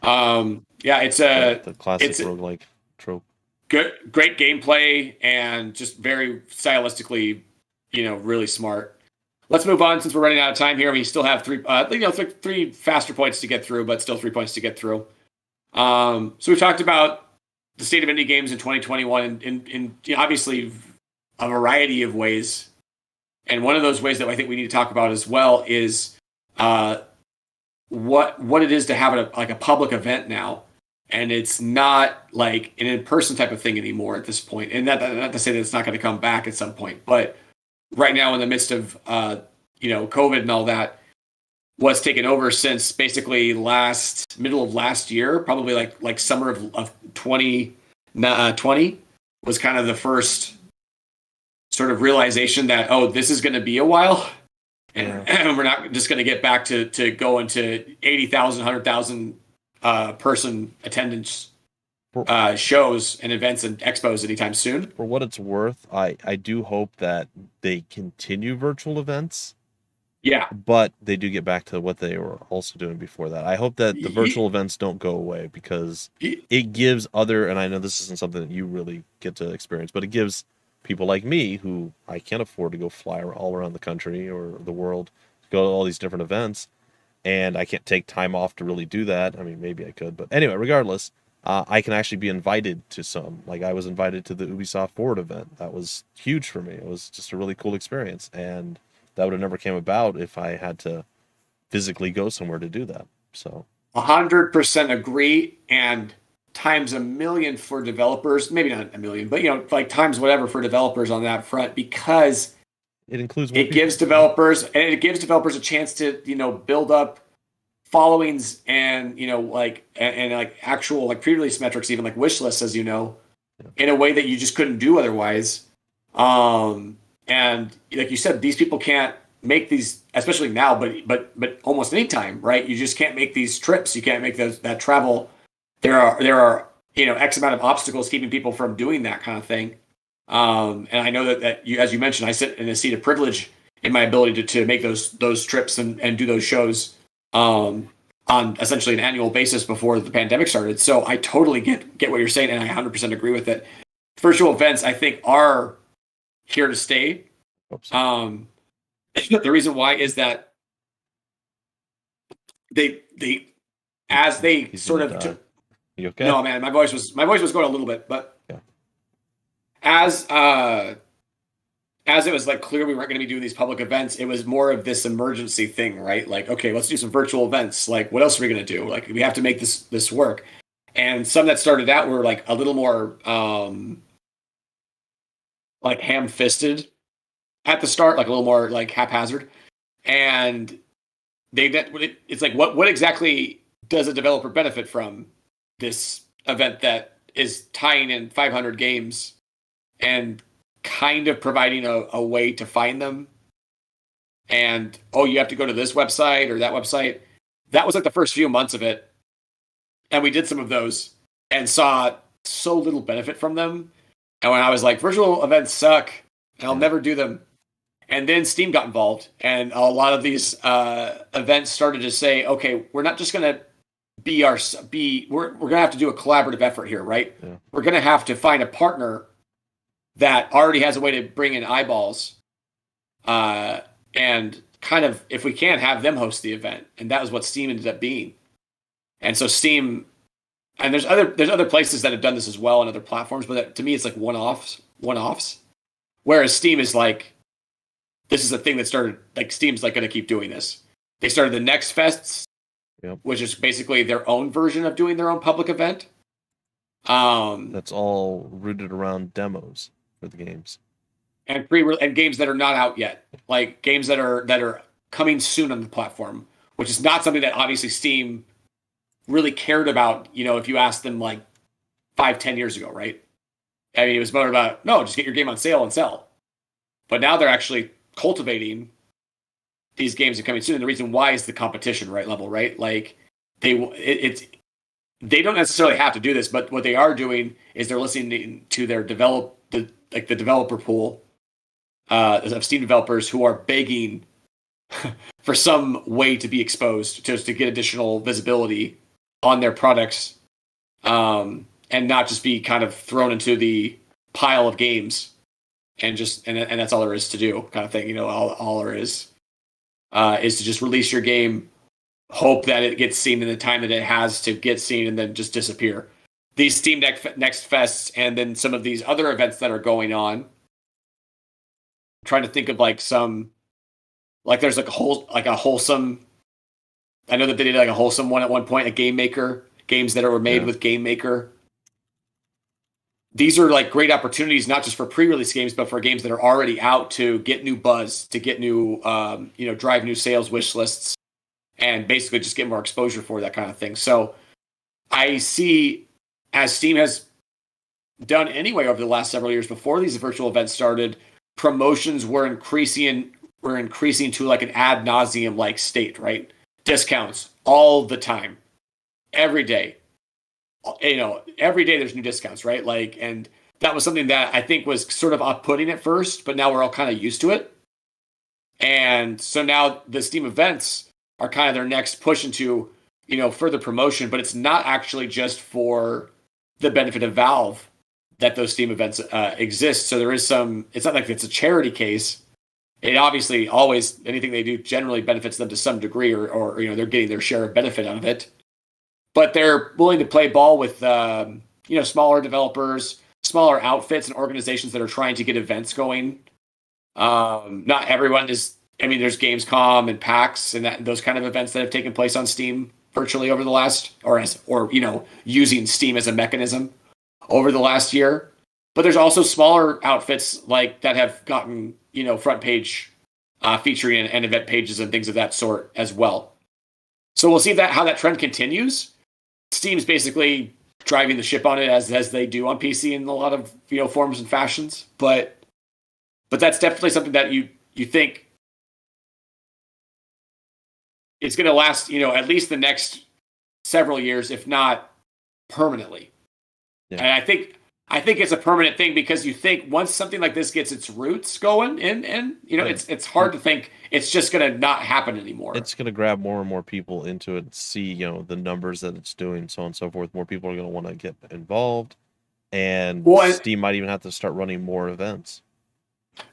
It's the classic roguelike trope. Great gameplay and just very stylistically, really smart. Let's move on since we're running out of time here. We still have three faster points to get through, but still 3 points to get through. So we've talked about the state of indie games in 2021, and obviously. a variety of ways. And one of those ways that I think we need to talk about as well is what it is to have a public event now. And it's not like an in-person type of thing anymore at this point. And not to say that it's not going to come back at some point, but right now in the midst of COVID and all that, what's taken over since basically middle of last year, probably like summer of 2020 was kind of the first sort of realization that, oh, this is going to be a while. And we're not just going to get back to going to 80,000, 100,000 person attendance shows and events and expos anytime soon. For what it's worth, I do hope that they continue virtual events. Yeah. But they do get back to what they were also doing before that. I hope that the virtual events don't go away, because it gives and I know this isn't something that you really get to experience, but it gives people like me, who I can't afford to go fly all around the country or the world, to go to all these different events, and I can't take time off to really do that. I mean, maybe I could, but anyway, regardless, I can actually be invited to some. Like, I was invited to the Ubisoft Forward event. That was huge for me. It was just a really cool experience, and that would have never came about if I had to physically go somewhere to do that. So 100% agree, and times a million for developers. Maybe not a million, but like times whatever for developers on that front, because it gives developers a chance to build up followings and like actual like pre-release metrics, even like wish lists, as in a way that you just couldn't do otherwise. And like you said, these people can't make these, especially now, but almost any time, right? You just can't make these trips. You can't make that travel. There are X amount of obstacles keeping people from doing that kind of thing. And I know that you, as you mentioned, I sit in a seat of privilege in my ability to make those trips and do those shows on essentially an annual basis before the pandemic started. So I totally get what you're saying, and I 100% agree with it. Virtual events, I think, are here to stay. The reason why is that they sort of you okay? No, man, my voice was going a little bit, but yeah. As it was like clear we weren't going to be doing these public events, it was more of this emergency thing, right? Like, okay, let's do some virtual events. Like, what else are we going to do? Like, we have to make this work. And some that started out were like a little more like ham-fisted at the start, like a little more like haphazard. And it's like, what exactly does a developer benefit from this event that is tying in 500 games and kind of providing a way to find them? And, you have to go to this website or that website. That was like the first few months of it. And we did some of those and saw so little benefit from them. And when I was like, virtual events suck, and I'll never do them. And then Steam got involved, and a lot of these events started to say, okay, we're not just going to we're going to have to do a collaborative effort here, right? Yeah. We're going to have to find a partner that already has a way to bring in eyeballs, and kind of, if we can, have them host the event. And that was what Steam ended up being. And so Steam, and there's other places that have done this as well on other platforms, but to me it's like one-offs. Whereas Steam is like, this is a thing that started, like, Steam's like going to keep doing this. They started the Next Fests, yep, which is basically their own version of doing their own public event. That's all rooted around demos for the games. And and games that are not out yet. Like games that are coming soon on the platform, which is not something that obviously Steam really cared about, if you asked them like 5-10 years ago, right? I mean, it was more about, no, just get your game on sale and sell. But now they're actually cultivating these games are coming soon. And the reason why is the competition level, right? Like they don't necessarily have to do this, but what they are doing is they're listening to their the developer pool of Steam developers who are begging for some way to be exposed, to get additional visibility on their products, and not just be kind of thrown into the pile of games and that's all there is to do, kind of thing. All there is to just release your game, hope that it gets seen in the time that it has to get seen, and then just disappear. These Steam Next Fests and then some of these other events that are going on trying to think of like some, like there's like a wholesome. I know that they did like a wholesome one at one point, a Game Maker, games that were made with Game Maker. These are like great opportunities, not just for pre-release games, but for games that are already out to get new buzz, to get new, drive new sales wish lists, and basically just get more exposure for that kind of thing. So I see, as Steam has done anyway over the last several years before these virtual events started, promotions were increasing to like an ad nauseum like state, right? Discounts all the time, every day. Every day there's new discounts, right? Like, and that was something that I think was sort of off-putting at first, but now we're all kind of used to it. And so now the Steam events are kind of their next push into, further promotion, but it's not actually just for the benefit of Valve that those Steam events exist. So there is it's not like it's a charity case. It obviously always, anything they do generally benefits them to some degree, or they're getting their share of benefit out of it. But they're willing to play ball with, smaller developers, smaller outfits, and organizations that are trying to get events going. Not everyone is. I mean, there's Gamescom and PAX and those kind of events that have taken place on Steam virtually over the last, using Steam as a mechanism over the last year. But there's also smaller outfits like that have gotten, front page featuring and event pages and things of that sort as well. So we'll see how that trend continues. Steam's basically driving the ship on it as they do on PC in a lot of forms and fashions. But that's definitely something that you think it's going to last, at least the next several years, if not permanently. Yeah. And I think it's a permanent thing because you think once something like this gets its roots going, and right. it's hard to think it's just going to not happen anymore. It's going to grab more and more people into it, see the numbers that it's doing, so on and so forth. More people are going to want to get involved, and Steam might even have to start running more events.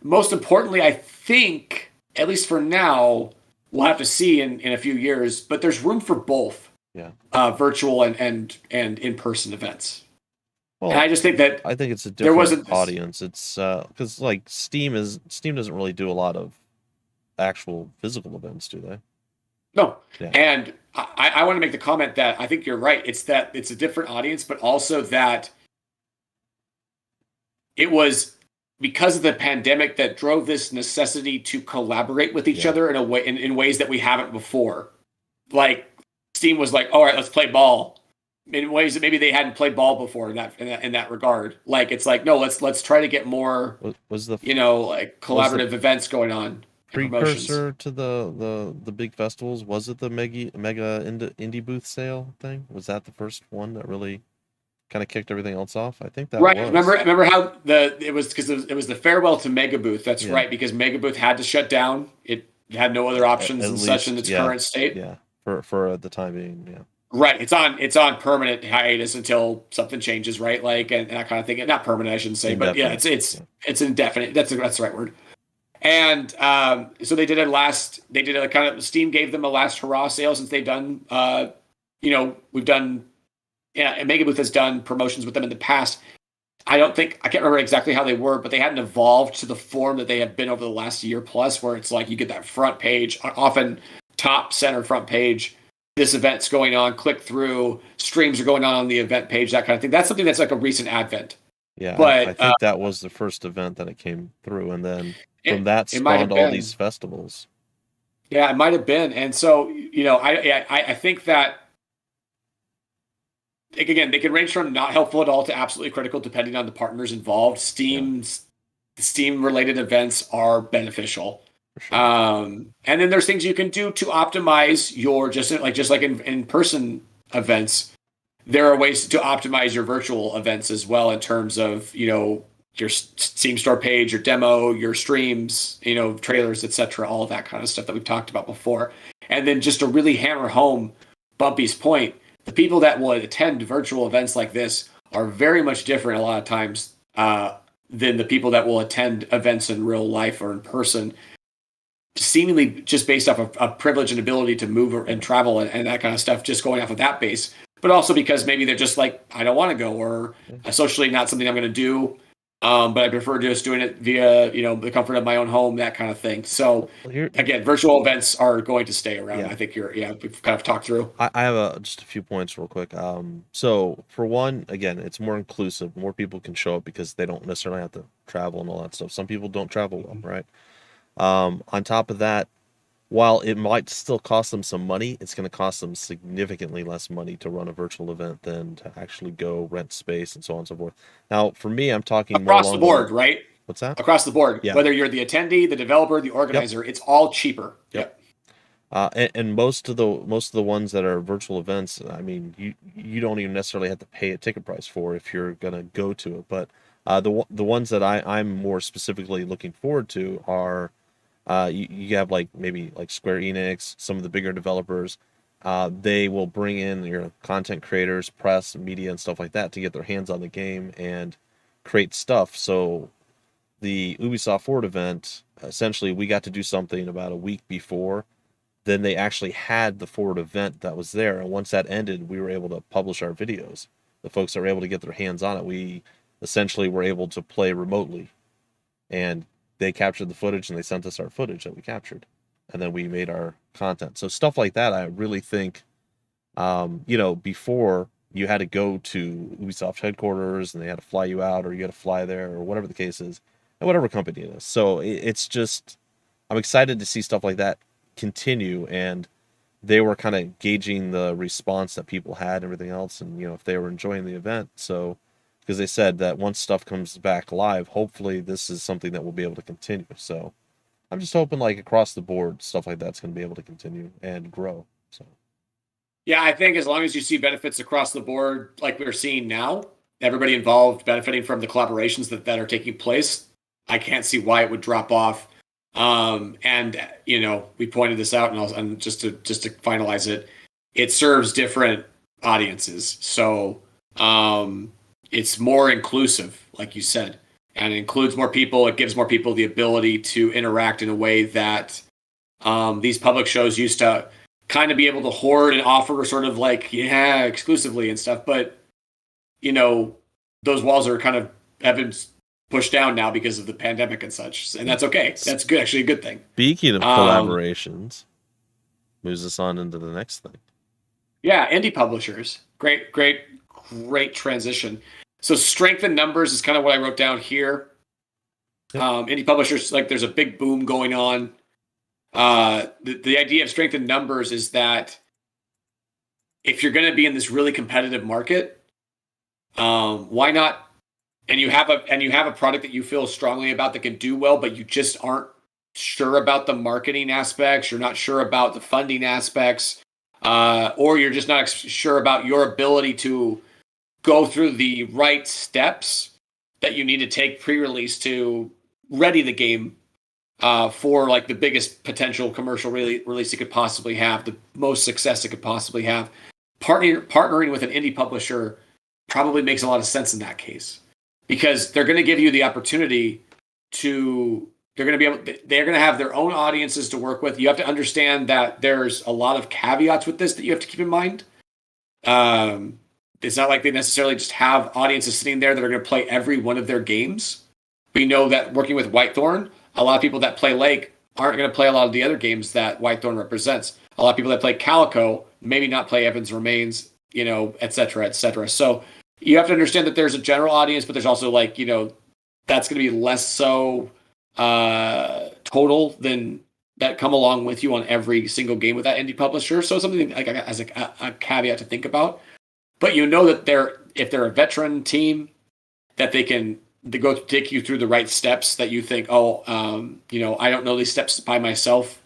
Most importantly, I think, at least for now, we'll have to see in a few years, but there's room for both. Yeah. Virtual and in-person events. Well, and I just think that it's a different audience. It's because like Steam doesn't really do a lot of actual physical events, do they? No. Yeah. And I want to make the comment that I think you're right. It's that it's a different audience, but also that it was because of the pandemic that drove this necessity to collaborate with each other in ways that we haven't before. Like Steam was like, all right, let's play ball. In ways that maybe they hadn't played ball before in that regard. Like it's like, no, let's try to get more was the collaborative events going on. Precursor to the big festivals, was it the mega indie booth sale thing? Was that the first one that really kind of kicked everything else off? I think that right. was. Remember how it was because it was the farewell to Mega Booth. That's right, because Mega Booth had to shut down. It had no other options and such in its current state. Yeah, for the time being, yeah. Right, it's on permanent hiatus until something changes, right? Like and that kind of thing. Not permanent, I shouldn't say, indefinite. But yeah, it's indefinite. That's the right word. And so they did a kind of Steam gave them a last hurrah sale since they've done. We've done. Yeah, and Mega Booth has done promotions with them in the past. I can't remember exactly how they were, but they hadn't evolved to the form that they have been over the last year plus, where it's like you get that front page, often top center front page. This event's going on, click through, streams are going on the event page, that kind of thing. That's something that's like a recent advent. Yeah, but I think that was the first event that it came through, and then from that spawned all these festivals. Yeah, it might have been. And so, I think that, again, they can range from not helpful at all to absolutely critical depending on the partners involved. Steam-related events are beneficial. Sure. And then there's things you can do to optimize your just like in-person events. There are ways to optimize your virtual events as well in terms of your Steam store page, your demo, your streams, trailers, etc., all of that kind of stuff that we've talked about before. And then just to really hammer home Bumpy's point, the people that will attend virtual events like this are very much different a lot of times than the people that will attend events in real life or in person. Seemingly just based off of privilege and ability to move and travel and that kind of stuff, just going off of that base. But also because maybe they're just like, I don't want to go, or socially not something I'm going to do. But I prefer just doing it via, the comfort of my own home, that kind of thing. So again, virtual events are going to stay around. Yeah. I think we've kind of talked through. I have just a few points real quick. So for one, again, it's more inclusive. More people can show up because they don't necessarily have to travel and all that stuff. Some people don't travel well, right? On top of that, while it might still cost them some money, it's going to cost them significantly less money to run a virtual event than to actually go rent space and so on and so forth. Now, for me, I'm talking more Across the board, right? What's that? Across the board. Yeah. Whether you're the attendee, the developer, the organizer, It's all cheaper. Yep. And most of the ones that are virtual events, I mean, you don't even necessarily have to pay a ticket price for if you're gonna go to it. But the ones that I'm more specifically looking forward to are you have like maybe like Square Enix, some of the bigger developers. They will bring in your content creators, press, media, and stuff like that to get their hands on the game and create stuff. So the Ubisoft Forward event, essentially, we got to do something about a week before. Then they actually had the Forward event that was there, and once that ended, we were able to publish our videos. The folks that were able to get their hands on it, we essentially were able to play remotely, and they captured the footage and they sent us our footage that we captured, and then we made our content. So stuff like that, I really think, before you had to go to Ubisoft headquarters and they had to fly you out, or you had to fly there, or whatever the case is, and whatever company it is. So it's just, I'm excited to see stuff like that continue, and they were kind of gauging the response that people had and everything else, and if they were enjoying the event. So because they said that once stuff comes back live, hopefully this is something that we'll be able to continue. So I'm just hoping like across the board stuff like that's going to be able to continue and grow. So yeah, I think as long as you see benefits across the board like we're seeing now, everybody involved benefiting from the collaborations that are taking place, I can't see why it would drop off. And we pointed this out, and just to finalize it, it serves different audiences. So it's more inclusive, like you said, and it includes more people. It gives more people the ability to interact in a way that these public shows used to kind of be able to hoard and offer sort of like, exclusively and stuff. But, those walls are kind of have been pushed down now because of the pandemic and such. And that's okay. That's good. Actually a good thing. Speaking of collaborations, moves us on into the next thing. Yeah. Indie publishers. Great transition. So strength in numbers is kind of what I wrote down here. Yep. Indie publishers, like there's a big boom going on. The idea of strength in numbers is that if you're going to be in this really competitive market, why not? And you have a product that you feel strongly about that can do well, but you just aren't sure about the marketing aspects. You're not sure about the funding aspects, or you're just not sure about your ability to go through the right steps that you need to take pre-release to ready the game for like the biggest potential commercial release it could possibly have, the most success it could possibly have. Partnering with an indie publisher probably makes a lot of sense in that case, because they're going to give you the opportunity they're going to have their own audiences to work with. You have to understand that there's a lot of caveats with this that you have to keep in mind. It's not like they necessarily just have audiences sitting there that are going to play every one of their games. We know that working with Whitethorn, a lot of people that play Lake aren't going to play a lot of the other games that Whitethorn represents. A lot of people that play Calico maybe not play Evans Remains, et cetera, et cetera. So you have to understand that there's a general audience, but there's also like, that's going to be less so total than that come along with you on every single game with that indie publisher. So something like as a caveat to think about. But that if they're a veteran team, that they go take you through the right steps that you think, I don't know these steps by myself.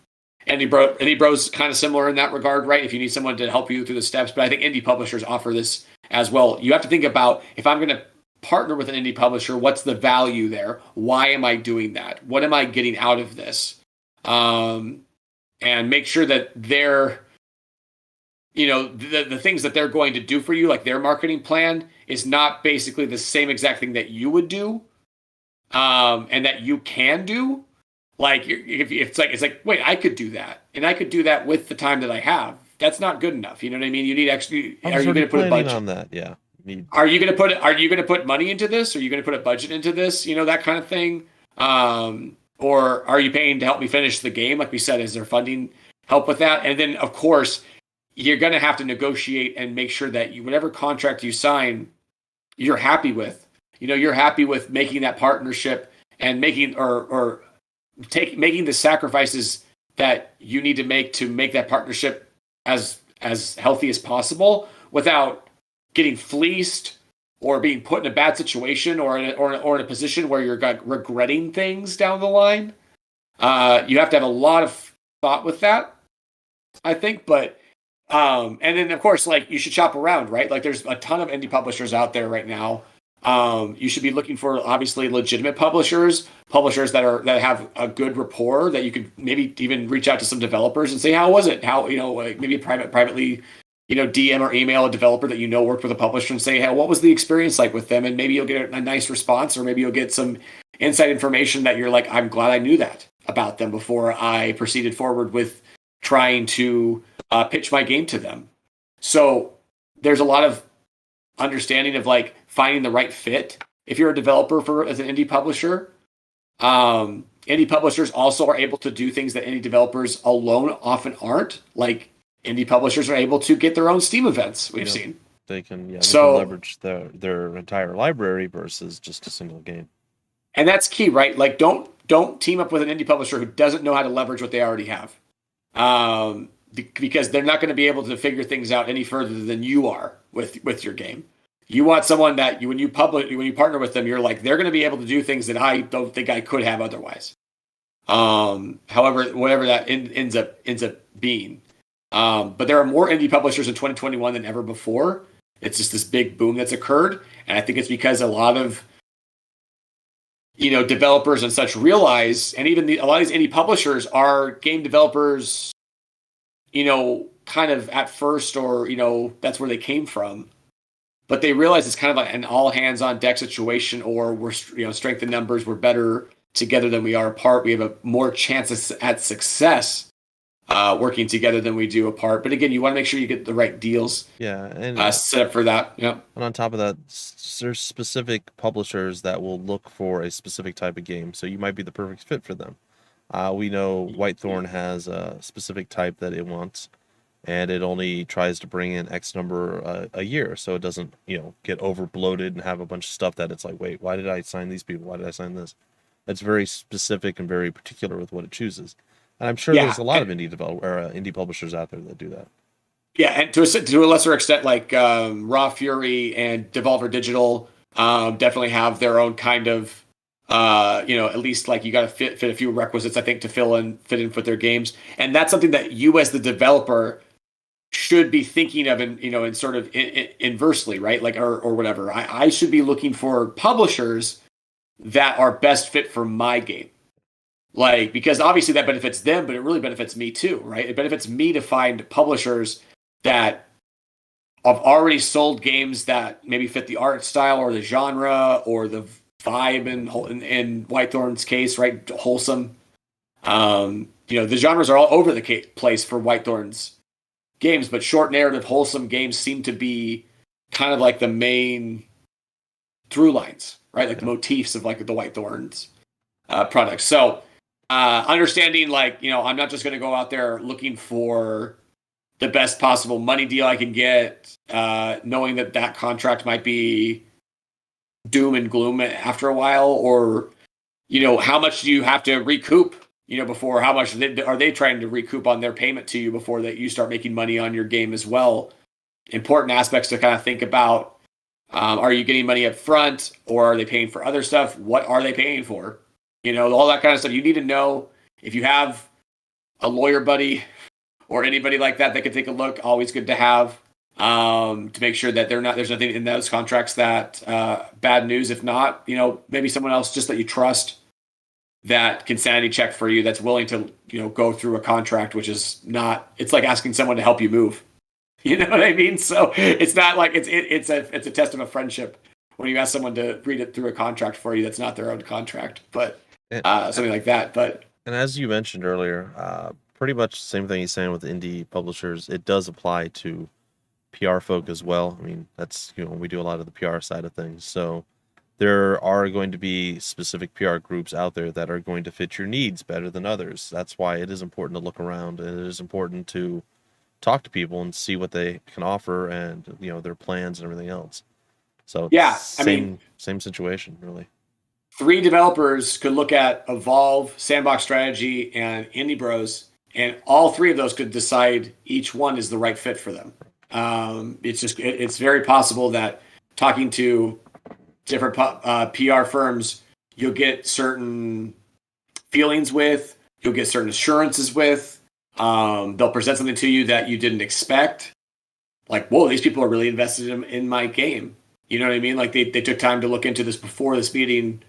Indie Bro's kind of similar in that regard, right? If you need someone to help you through the steps, but I think indie publishers offer this as well. You have to think about, if I'm going to partner with an indie publisher, what's the value there? Why am I doing that? What am I getting out of this? And make sure that they're, the things that they're going to do for you, like their marketing plan, is not basically the same exact thing that you would do, and that you can do. Like it's like, wait, I could do that, and I could do that with the time that I have. That's not good enough. You know what I mean? You need actually. Are you going to put a budget on that? Yeah. are you going to put money into this? Are you going to put a budget into this? That kind of thing. Or are you paying to help me finish the game? Like we said, is there funding help with that? And then of course, you're going to have to negotiate and make sure that whatever contract you sign, you're happy with. You're happy with making that partnership and making the sacrifices that you need to make that partnership as healthy as possible without getting fleeced or being put in a bad situation or in a position where you're regretting things down the line. You have to have a lot of thought with that, I think. But and then of course, like, you should shop around, right? Like, there's a ton of indie publishers out there right now. You should be looking for obviously legitimate publishers that have a good rapport, that you could maybe even reach out to some developers and say, how was it? How, like, maybe privately, DM or email a developer that worked with a publisher and say, hey, what was the experience like with them? And maybe you'll get a nice response, or maybe you'll get some inside information that you're like, I'm glad I knew that about them before I proceeded forward with trying to pitch my game to them. So there's a lot of understanding of, like, finding the right fit if you're a developer as an indie publisher. Indie publishers also are able to do things that indie developers alone often aren't. Like, indie publishers are able to get their own Steam events. We've seen they can leverage their entire library versus just a single game. And that's key, right? Like, don't team up with an indie publisher who doesn't know how to leverage what they already have, because they're not going to be able to figure things out any further than you are with your game. You want someone that when you partner with them, you're like, they're going to be able to do things that I don't think I could have otherwise. However, whatever that ends up being. But there are more indie publishers in 2021 than ever before. It's just this big boom that's occurred, and I think it's because a lot of developers and such realize, and even a lot of these indie publishers are game developers, kind of at first, or that's where they came from. But they realize it's kind of like an all hands on deck situation, or we're strength in numbers, we're better together than we are apart. We have a more chances at success working together than we do apart. But again, you want to make sure you get the right deals. Yeah, and set up for that. Yeah. And on top of that, there's specific publishers that will look for a specific type of game, so you might be the perfect fit for them. We know Whitethorn has a specific type that it wants, and it only tries to bring in X number a year, so it doesn't, get over bloated and have a bunch of stuff that it's like, wait, why did I sign these people? Why did I sign this? It's very specific and very particular with what it chooses. And I'm sure there's a lot of indie publishers out there that do that. Yeah, and to a lesser extent, like Raw Fury and Devolver Digital definitely have their own kind of, at least, like, you got to fit a few requisites, I think, to fit in with their games, and that's something that you as the developer should be thinking of, in sort of inversely, right? Like, or whatever. I should be looking for publishers that are best fit for my game. Like, because obviously that benefits them, but it really benefits me too, right? It benefits me to find publishers that have already sold games that maybe fit the art style or the genre or the vibe in Whitethorn's case, right? Wholesome. The genres are all over the place for Whitethorn's games, but short narrative, wholesome games seem to be kind of like the main through lines, right? Like the motifs of, like, the Whitethorn's products. So, understanding, like, I'm not just going to go out there looking for the best possible money deal I can get, knowing that contract might be doom and gloom after a while, or, how much do you have to recoup, before, how much are they trying to recoup on their payment to you before that you start making money on your game as well. Important aspects to kind of think about. Are you getting money up front, or are they paying for other stuff? What are they paying for? All that kind of stuff. You need to know. If you have a lawyer buddy or anybody like that can take a look, always good to have, to make sure that there's nothing in those contracts that bad news. If not, maybe someone else just that you trust that can sanity check for you, that's willing to, go through a contract, which is not, it's like asking someone to help you move. You know what I mean? So it's not like it's a test of a friendship when you ask someone to read it through a contract for you that's not their own contract, but something like that. And as you mentioned earlier, pretty much the same thing he's saying with indie publishers, it does apply to PR folk as well. I mean, that's, we do a lot of the PR side of things. So there are going to be specific PR groups out there that are going to fit your needs better than others. That's why it is important to look around, and it is important to talk to people and see what they can offer and, their plans and everything else. So Yeah, I mean, same situation, really. 3 developers could look at Evolve, Sandbox Strategy, and Indie Bros, and all 3 of those could decide each one is the right fit for them. It's very possible that talking to different PR firms, you'll get certain feelings with, you'll get certain assurances with. They'll present something to you that you didn't expect. Like, whoa, these people are really invested in my game. You know what I mean? Like they took time to look into this before this meeting.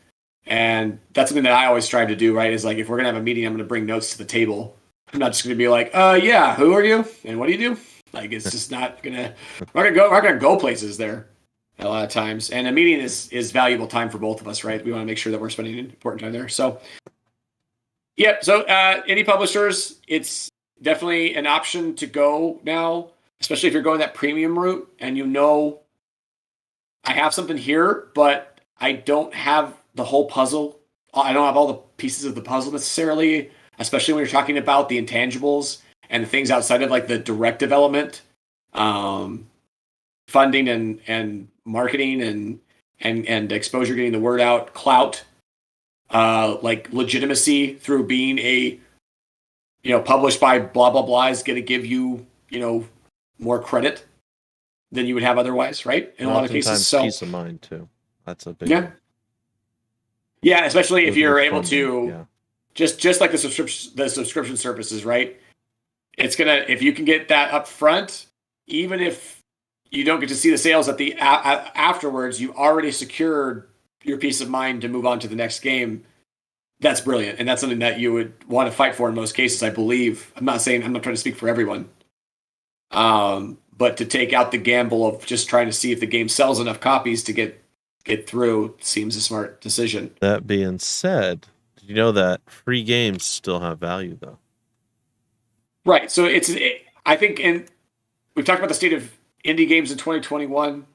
And that's something that I always try to do, right? Is like, if we're going to have a meeting, I'm going to bring notes to the table. I'm not just going to be like, yeah, who are you? And what do you do? Like, it's just not going to, we're going to go places there a lot of times. And a meeting is valuable time for both of us, right? We want to make sure that we're spending important time there. So, yeah. So, indie publishers, it's definitely an option to go now, especially if you're going that premium route and I have something here, but I don't have the whole puzzle. I don't have all the pieces of the puzzle necessarily, especially when you're talking about the intangibles and the things outside of like the direct development, funding and marketing and exposure, getting the word out, clout, like legitimacy through being published by blah, blah, blah is going to give you, more credit than you would have otherwise, right? In a lot of cases. So peace of mind too. That's a big one. One. Yeah, especially if you're able to just like the subscription services, right? It's if you can get that up front, even if you don't get to see the sales at the afterwards, you've already secured your peace of mind to move on to the next game. That's brilliant, and that's something that you would want to fight for in most cases, I believe. I'm not trying to speak for everyone, but to take out the gamble of just trying to see if the game sells enough copies to get through seems a smart decision. That being said, did you know that free games still have value though? Right. So I think we've talked about the state of indie games in 2021,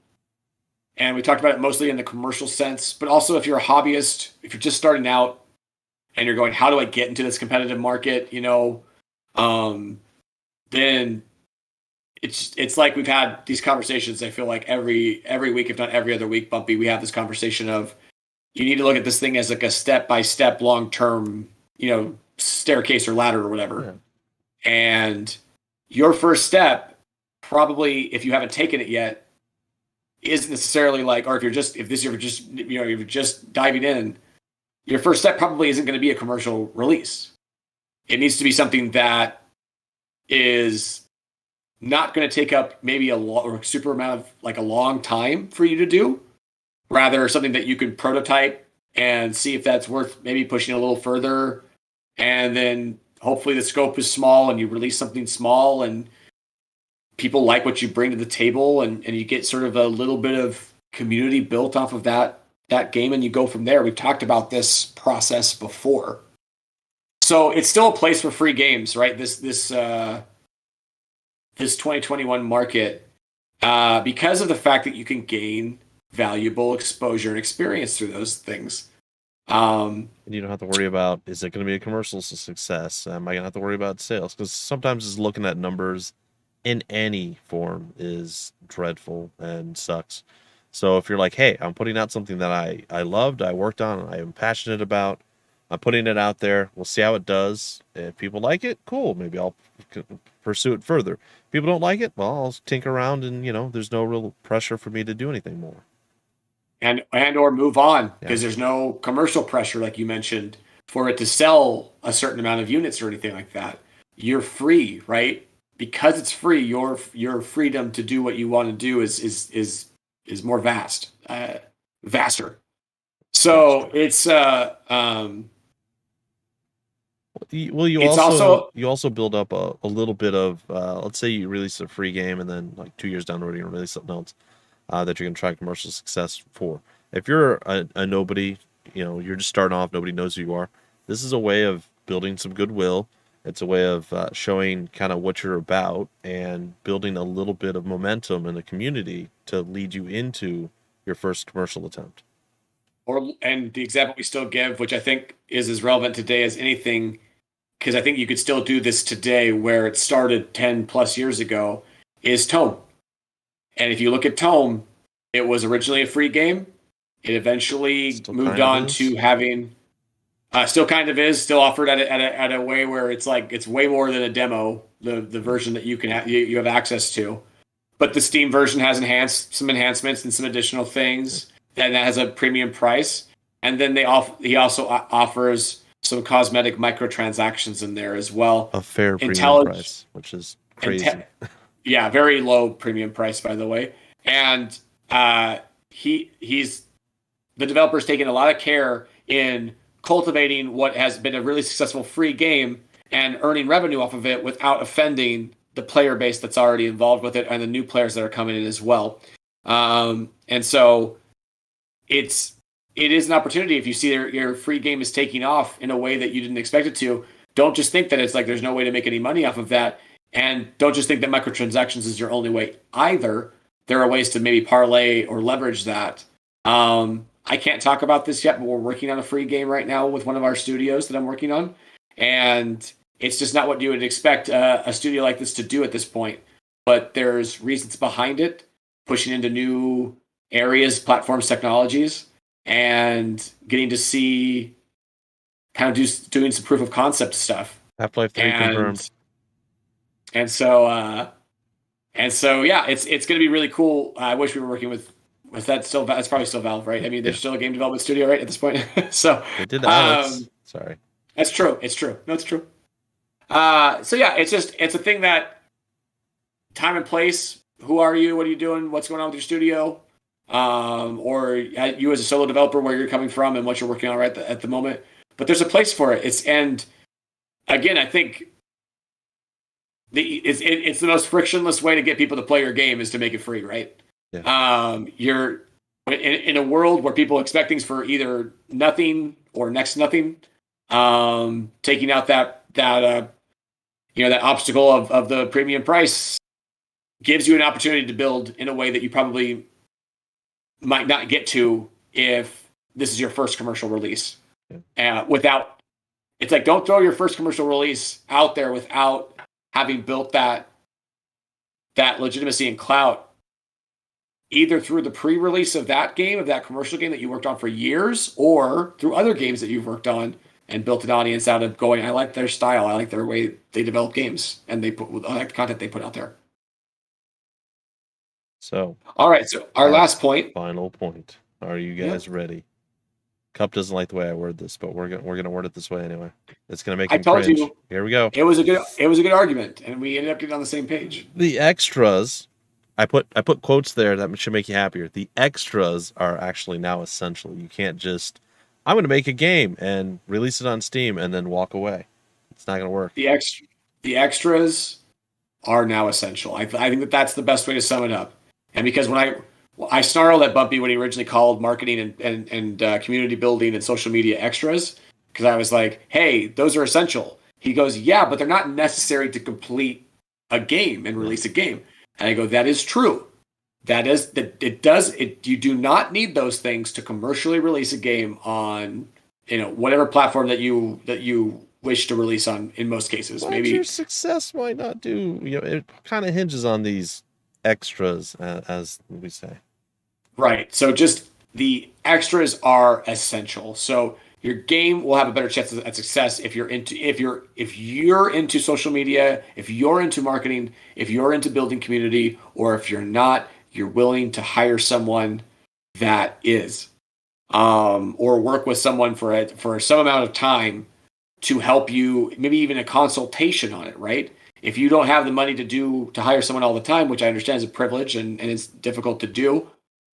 and we talked about it mostly in the commercial sense, but also if you're a hobbyist, if you're just starting out and you're going, how do I get into this competitive market? Then it's like we've had these conversations. I feel like every week, if not every other week, Bumpy, we have this conversation of you need to look at this thing as like a step-by-step, long-term, staircase or ladder or whatever. Yeah. And your first step, probably if you haven't taken it yet, isn't necessarily like, or if you're just diving in, your first step probably isn't going to be a commercial release. It needs to be something that is not going to take up maybe a long time for you to do. Rather, something that you could prototype and see if that's worth maybe pushing a little further. And then hopefully the scope is small and you release something small and people like what you bring to the table and you get sort of a little bit of community built off of that game and you go from there. We've talked about this process before. So it's still a place for free games, right? This 2021 market, because of the fact that you can gain valuable exposure and experience through those things. And you don't have to worry about, is it going to be a commercial success? Am I going to have to worry about sales? Because sometimes just looking at numbers in any form is dreadful and sucks. So if you're like, hey, I'm putting out something that I loved, I worked on, I am passionate about, I'm putting it out there, we'll see how it does. If people like it, cool, maybe I'll pursue it further. If people don't like it, well, I'll tinker around and, there's no real pressure for me to do anything more. And or move on, because there's no commercial pressure, like you mentioned, for it to sell a certain amount of units or anything like that. You're free, right? Because it's free, your freedom to do what you want to do is more vaster. So it's you also build up a little bit of let's say you release a free game and then like 2 years down the road you're gonna release something else that you're gonna try commercial success for. If you're a nobody, you're just starting off, nobody knows who you are. This is a way of building some goodwill. It's a way of showing kind of what you're about and building a little bit of momentum in the community to lead you into your first commercial attempt. And the example we still give, which I think is as relevant today as anything, because I think you could still do this today where it started 10 plus years ago, is Tome. And if you look at Tome, it was originally a free game. It eventually Still moved kind of on is. to having, still kind of is, still offered at a way where it's like it's way more than a demo. The version that you can you have access to, but the Steam version has some enhancements and some additional things, and that has a premium price. And then he also offers some cosmetic microtransactions in there as well. A fair premium price, which is crazy. Yeah, very low premium price, by the way. And he's the developer's taken a lot of care in cultivating what has been a really successful free game and earning revenue off of it without offending the player base that's already involved with it and the new players that are coming in as well. And so it is an opportunity. If you see your free game is taking off in a way that you didn't expect it to, don't just think that it's like there's no way to make any money off of that. And don't just think that microtransactions is your only way either. There are ways to maybe parlay or leverage that. I can't talk about this yet, but we're working on a free game right now with one of our studios that I'm working on. And it's just not what you would expect a studio like this to do at this point. But there's reasons behind it, pushing into new areas, platforms, technologies, and getting to see kind of doing some proof of concept stuff. Half-Life 3 confirmed. And so yeah, it's going to be really cool. I wish we were working with that still. It's probably still Valve, right? I mean, there's still a game development studio, right, at this point. So they did Alex. Sorry, that's true. It's true. No, it's true. So yeah, it's a thing that time and place. Who are you? What are you doing? What's going on with your studio? Or you as a solo developer, where you're coming from and what you're working on right at the moment. But there's a place for it. And again, I think it's the most frictionless way to get people to play your game is to make it free, right? Yeah. You're in a world where people expect things for either nothing or next to nothing. Taking out that obstacle of the premium price gives you an opportunity to build in a way that you probably might not get to if this is your first commercial release. It's like, don't throw your first commercial release out there without having built that legitimacy and clout, either through the pre-release of that game, of that commercial game that you worked on for years, or through other games that you've worked on and built an audience out of going, I like their style, I like their way they develop games, and I like the content they put out there. So, all right. So our last point. Final point. Are you guys ready? Cup doesn't like the way I word this, but we're gonna word it this way anyway. It's gonna make him cringe. You. Here we go. It was a good argument, and we ended up getting on the same page. The extras, I put quotes there that should make you happier. The extras are actually now essential. You can't just, I'm gonna make a game and release it on Steam and then walk away. It's not gonna work. The extras are now essential. I think that's the best way to sum it up. And because when I snarled at Bumpy when he originally called marketing and community building and social media extras, because I was like, hey, those are essential. He goes, yeah, but they're not necessary to complete a game and release a game. And I go, that is true. You do not need those things to commercially release a game on, whatever platform that you wish to release on in most cases. But maybe your success might not do, it kind of hinges on these extras, as we say. Right. So just the extras are essential. So your game will have a better chance at success if you're into social media, if you're into marketing, if you're into building community, or if you're not, you're willing to hire someone that is, or work with someone for some amount of time to help you, maybe even a consultation on it, right? If you don't have the money to hire someone all the time, which I understand is a privilege and it's difficult to do,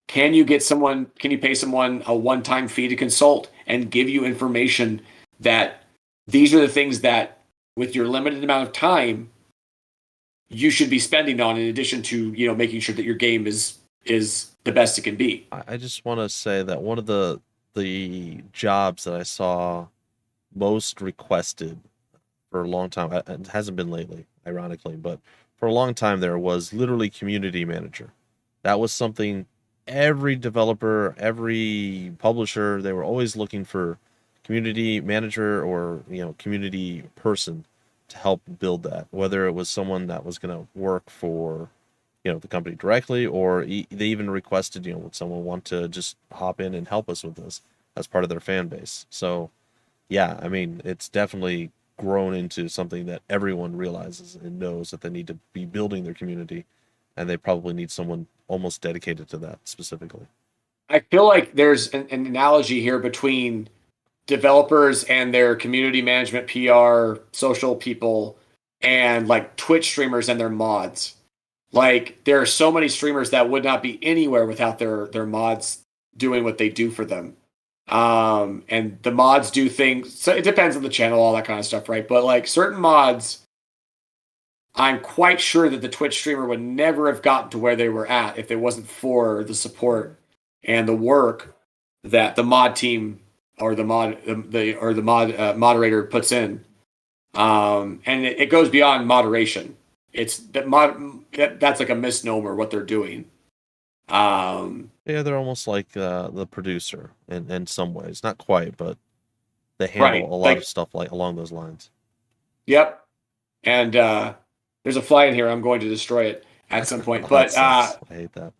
can you pay someone a one-time fee to consult and give you information that these are the things that, with your limited amount of time, you should be spending on, in addition to, making sure that your game is the best it can be. I just want to say that one of the jobs that I saw most requested for a long time. It hasn't been lately, ironically, but for a long time there was literally community manager. That was something every developer, every publisher, they were always looking for community manager or, community person to help build that. Whether it was someone that was going to work for, the company directly, or they even requested, would someone want to just hop in and help us with this as part of their fan base. So, yeah, I mean, it's definitely grown into something that everyone realizes and knows that they need to be building their community, and they probably need someone almost dedicated to that specifically. I feel like there's an analogy here between developers and their community management, PR, social people, and like Twitch streamers and their mods. Like there are so many streamers that would not be anywhere without their mods doing what they do for them. And the mods do things. So it depends on the channel, all that kind of stuff, right? But like certain mods, I'm quite sure that the Twitch streamer would never have gotten to where they were at if it wasn't for the support and the work that the mod team or the moderator puts in. And it goes beyond moderation. It's that's like a misnomer what they're doing. Yeah, they're almost like the producer in some ways, not quite, but they handle a lot of stuff like along those lines. Yep. And there's a fly in here. I'm going to destroy it at some point. But I hate that.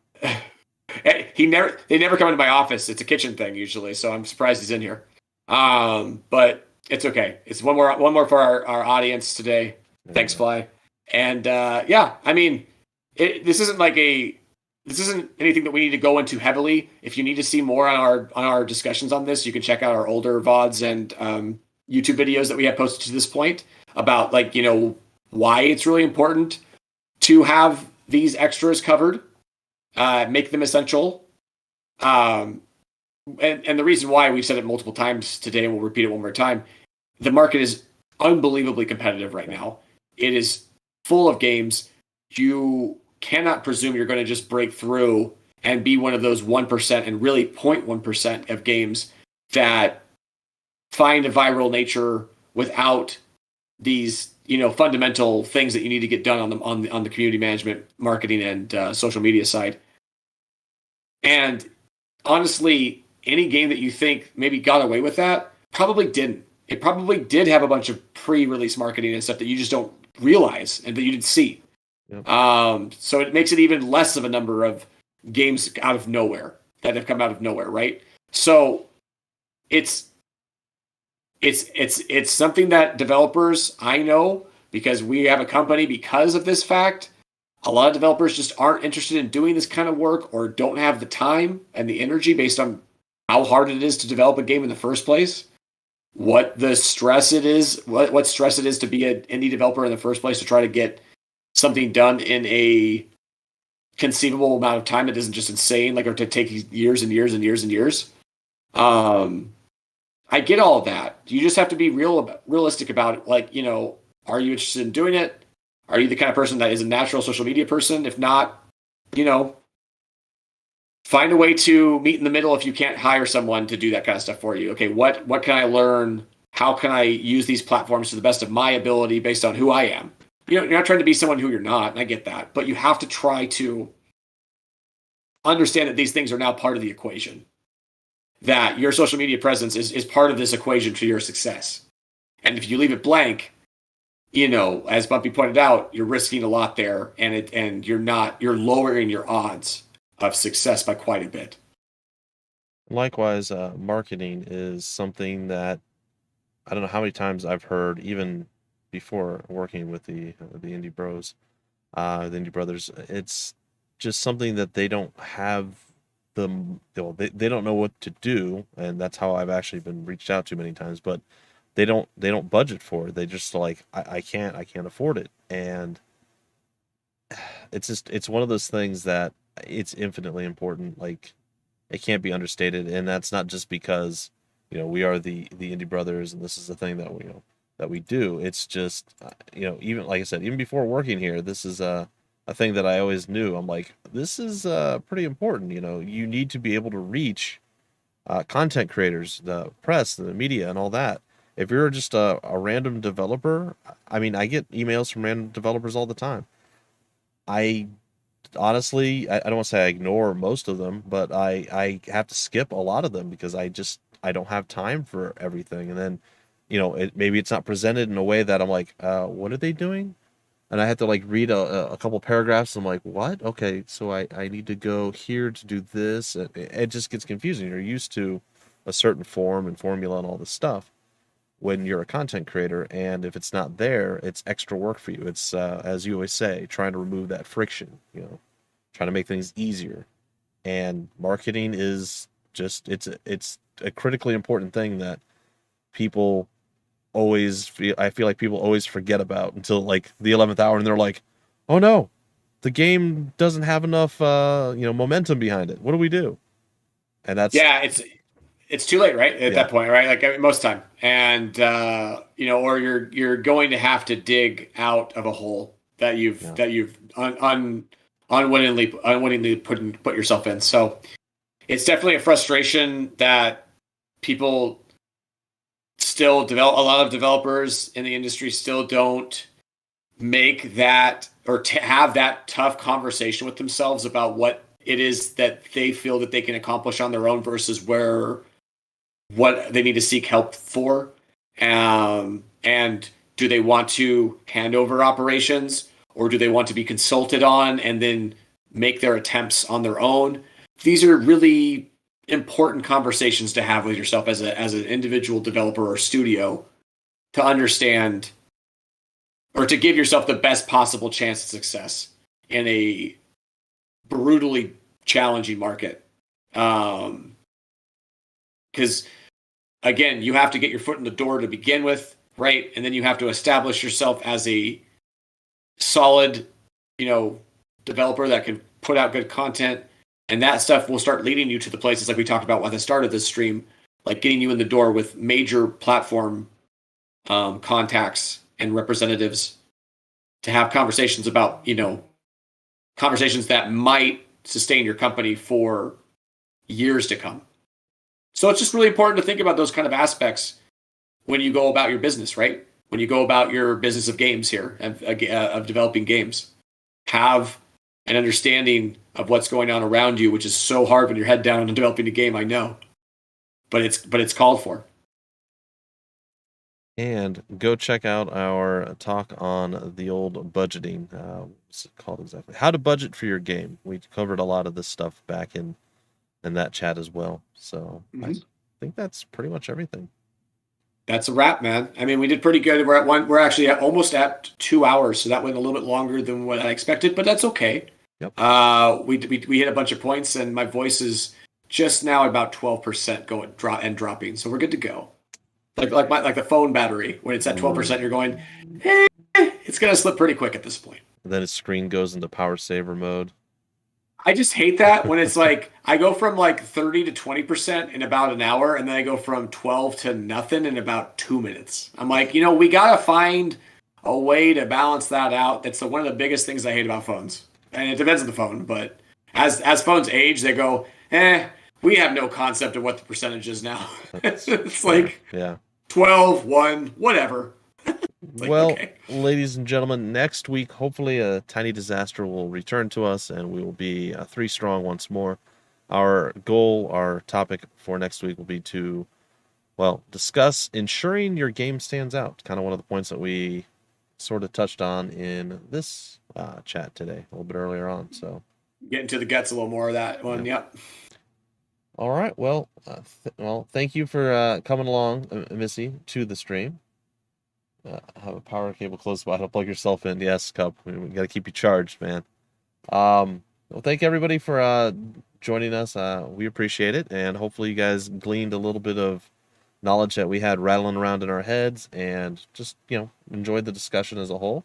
They never come into my office. It's a kitchen thing usually, so I'm surprised he's in here. But it's okay. It's one more for our audience today. Thanks, Fly. And yeah, I mean, this isn't anything that we need to go into heavily. If you need to see more on our discussions on this, you can check out our older VODs and YouTube videos that we have posted to this point about why it's really important to have these extras covered, make them essential. And the reason why, we've said it multiple times today, and we'll repeat it one more time, the market is unbelievably competitive right now. It is full of games. You cannot presume you're going to just break through and be one of those 1% and really 0.1% of games that find a viral nature without these fundamental things that you need to get done on the community management, marketing, and social media side. And honestly, any game that you think maybe got away with that probably didn't. It probably did have a bunch of pre-release marketing and stuff that you just don't realize and that you didn't see. Yep. So it makes it even less of a number of games out of nowhere that have come out of nowhere, right? So it's something that developers, I know, because we have a company because of this fact, a lot of developers just aren't interested in doing this kind of work or don't have the time and the energy based on how hard it is to develop a game in the first place. What stress it is to be an indie developer in the first place, to try to get something done in a conceivable amount of time that isn't just insane, or to take years and years and years and years. I get all of that. You just have to be realistic about it. Are you interested in doing it? Are you the kind of person that is a natural social media person? If not, find a way to meet in the middle if you can't hire someone to do that kind of stuff for you. Okay, what can I learn? How can I use these platforms to the best of my ability based on who I am? You're not trying to be someone who you're not, and I get that. But you have to try to understand that these things are now part of the equation. That your social media presence is part of this equation to your success. And if you leave it blank, as Bumpy pointed out, you're risking a lot there, and you're lowering your odds of success by quite a bit. Likewise, marketing is something that I don't know how many times I've heard, even before working with the indie bros, the indie brothers. It's just something that they don't have they don't know what to do, and that's how I've actually been reached out to many times. But they don't budget for it. They just like I can't afford it, and it's one of those things that it's infinitely important. Like, it can't be understated, and that's not just because we are the indie brothers and this is the thing that we do. It's just even like I said, even before working here, this is a thing that I always knew. I'm like, this is pretty important. You need to be able to reach content creators, the press, the media, and all that. If you're just a random developer, I mean, I get emails from random developers all the time. I honestly, I don't want to say I ignore most of them, but I have to skip a lot of them because I don't have time for everything. And then, maybe it's not presented in a way that I'm like, what are they doing? And I had to like read a couple paragraphs. I'm like, what? Okay, so I need to go here to do this. It just gets confusing. You're used to a certain form and formula and all this stuff when you're a content creator, and if it's not there, it's extra work for you. It's as you always say, trying to remove that friction. Trying to make things easier. And marketing is just it's a critically important thing that people I feel like people always forget about until like the 11th hour, and they're like, oh no, the game doesn't have enough momentum behind it. What do we do? And that's Yeah, it's too late, right? At yeah. that point, right? Like, I mean, most time, and or you're going to have to dig out of a hole that you've Yeah. unwittingly put yourself in. So it's definitely a frustration that people still develop. A lot of developers in the industry still don't make that or have that tough conversation with themselves about what it is that they feel that they can accomplish on their own versus what they need to seek help for. And do they want to hand over operations, or do they want to be consulted on and then make their attempts on their own? These are really important conversations to have with yourself as an individual developer or studio, to understand or to give yourself the best possible chance of success in a brutally challenging market. Because again, you have to get your foot in the door to begin with, right? And then you have to establish yourself as a solid, developer that can put out good content. And that stuff will start leading you to the places like we talked about at the start of this stream, like getting you in the door with major platform contacts and representatives to have conversations about, conversations that might sustain your company for years to come. So it's just really important to think about those kind of aspects when you go about your business, right? When you go about your business of games here, of developing games. Have an understanding of what's going on around you, which is so hard when you're head down and developing a game, I know. But it's called for. And go check out our talk on the old budgeting. What's it called exactly? How to budget for your game. We covered a lot of this stuff back in that chat as well. So I think that's pretty much everything. That's a wrap, man. I mean, we did pretty good. We're actually almost at 2 hours, so that went a little bit longer than what I expected, but that's okay. Yep. We hit a bunch of points, and my voice is just now about 12% dropping, so we're good to go. Like the phone battery, when it's at 12%, you're going, it's gonna slip pretty quick at this point. And then its screen goes into power saver mode. I just hate that when it's like I go from like 30 to 20% in about an hour, and then I go from 12 to nothing in about 2 minutes. I'm like, we gotta find a way to balance that out. That's one of the biggest things I hate about phones, and it depends on the phone. But as phones age, they go, we have no concept of what the percentage is now. It's like 12, 1, whatever. Like, well, okay. Ladies and gentlemen, next week, hopefully a tiny disaster will return to us and we will be 3 strong once more. Our goal, our topic for next week will be to, discuss ensuring your game stands out. Kind of one of the points that we sort of touched on in this chat today, a little bit earlier on. So getting to the guts a little more of that one. Yep. All right. Well, thank you for coming along, Missy, to the stream. Have a power cable close by to plug yourself in. Yes, Cup. We got to keep you charged, man. Well, thank everybody for joining us. We appreciate it, and hopefully you guys gleaned a little bit of knowledge that we had rattling around in our heads, and just enjoyed the discussion as a whole.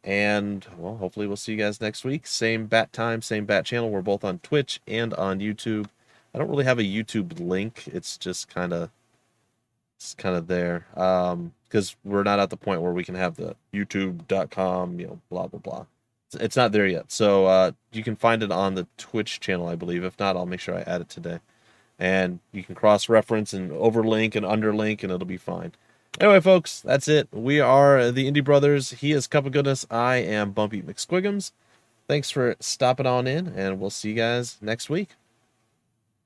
And hopefully we'll see you guys next week. Same bat time, same bat channel. We're both on Twitch and on YouTube. I don't really have a YouTube link. It's just kind of there. Because we're not at the point where we can have the youtube.com, blah, blah, blah. It's not there yet. So you can find it on the Twitch channel, I believe. If not, I'll make sure I add it today. And you can cross-reference and overlink and underlink, and it'll be fine. Anyway, folks, that's it. We are the Indie Brothers. He is Cupogoodness. I am Bumpy McSquigums. Thanks for stopping on in, and we'll see you guys next week.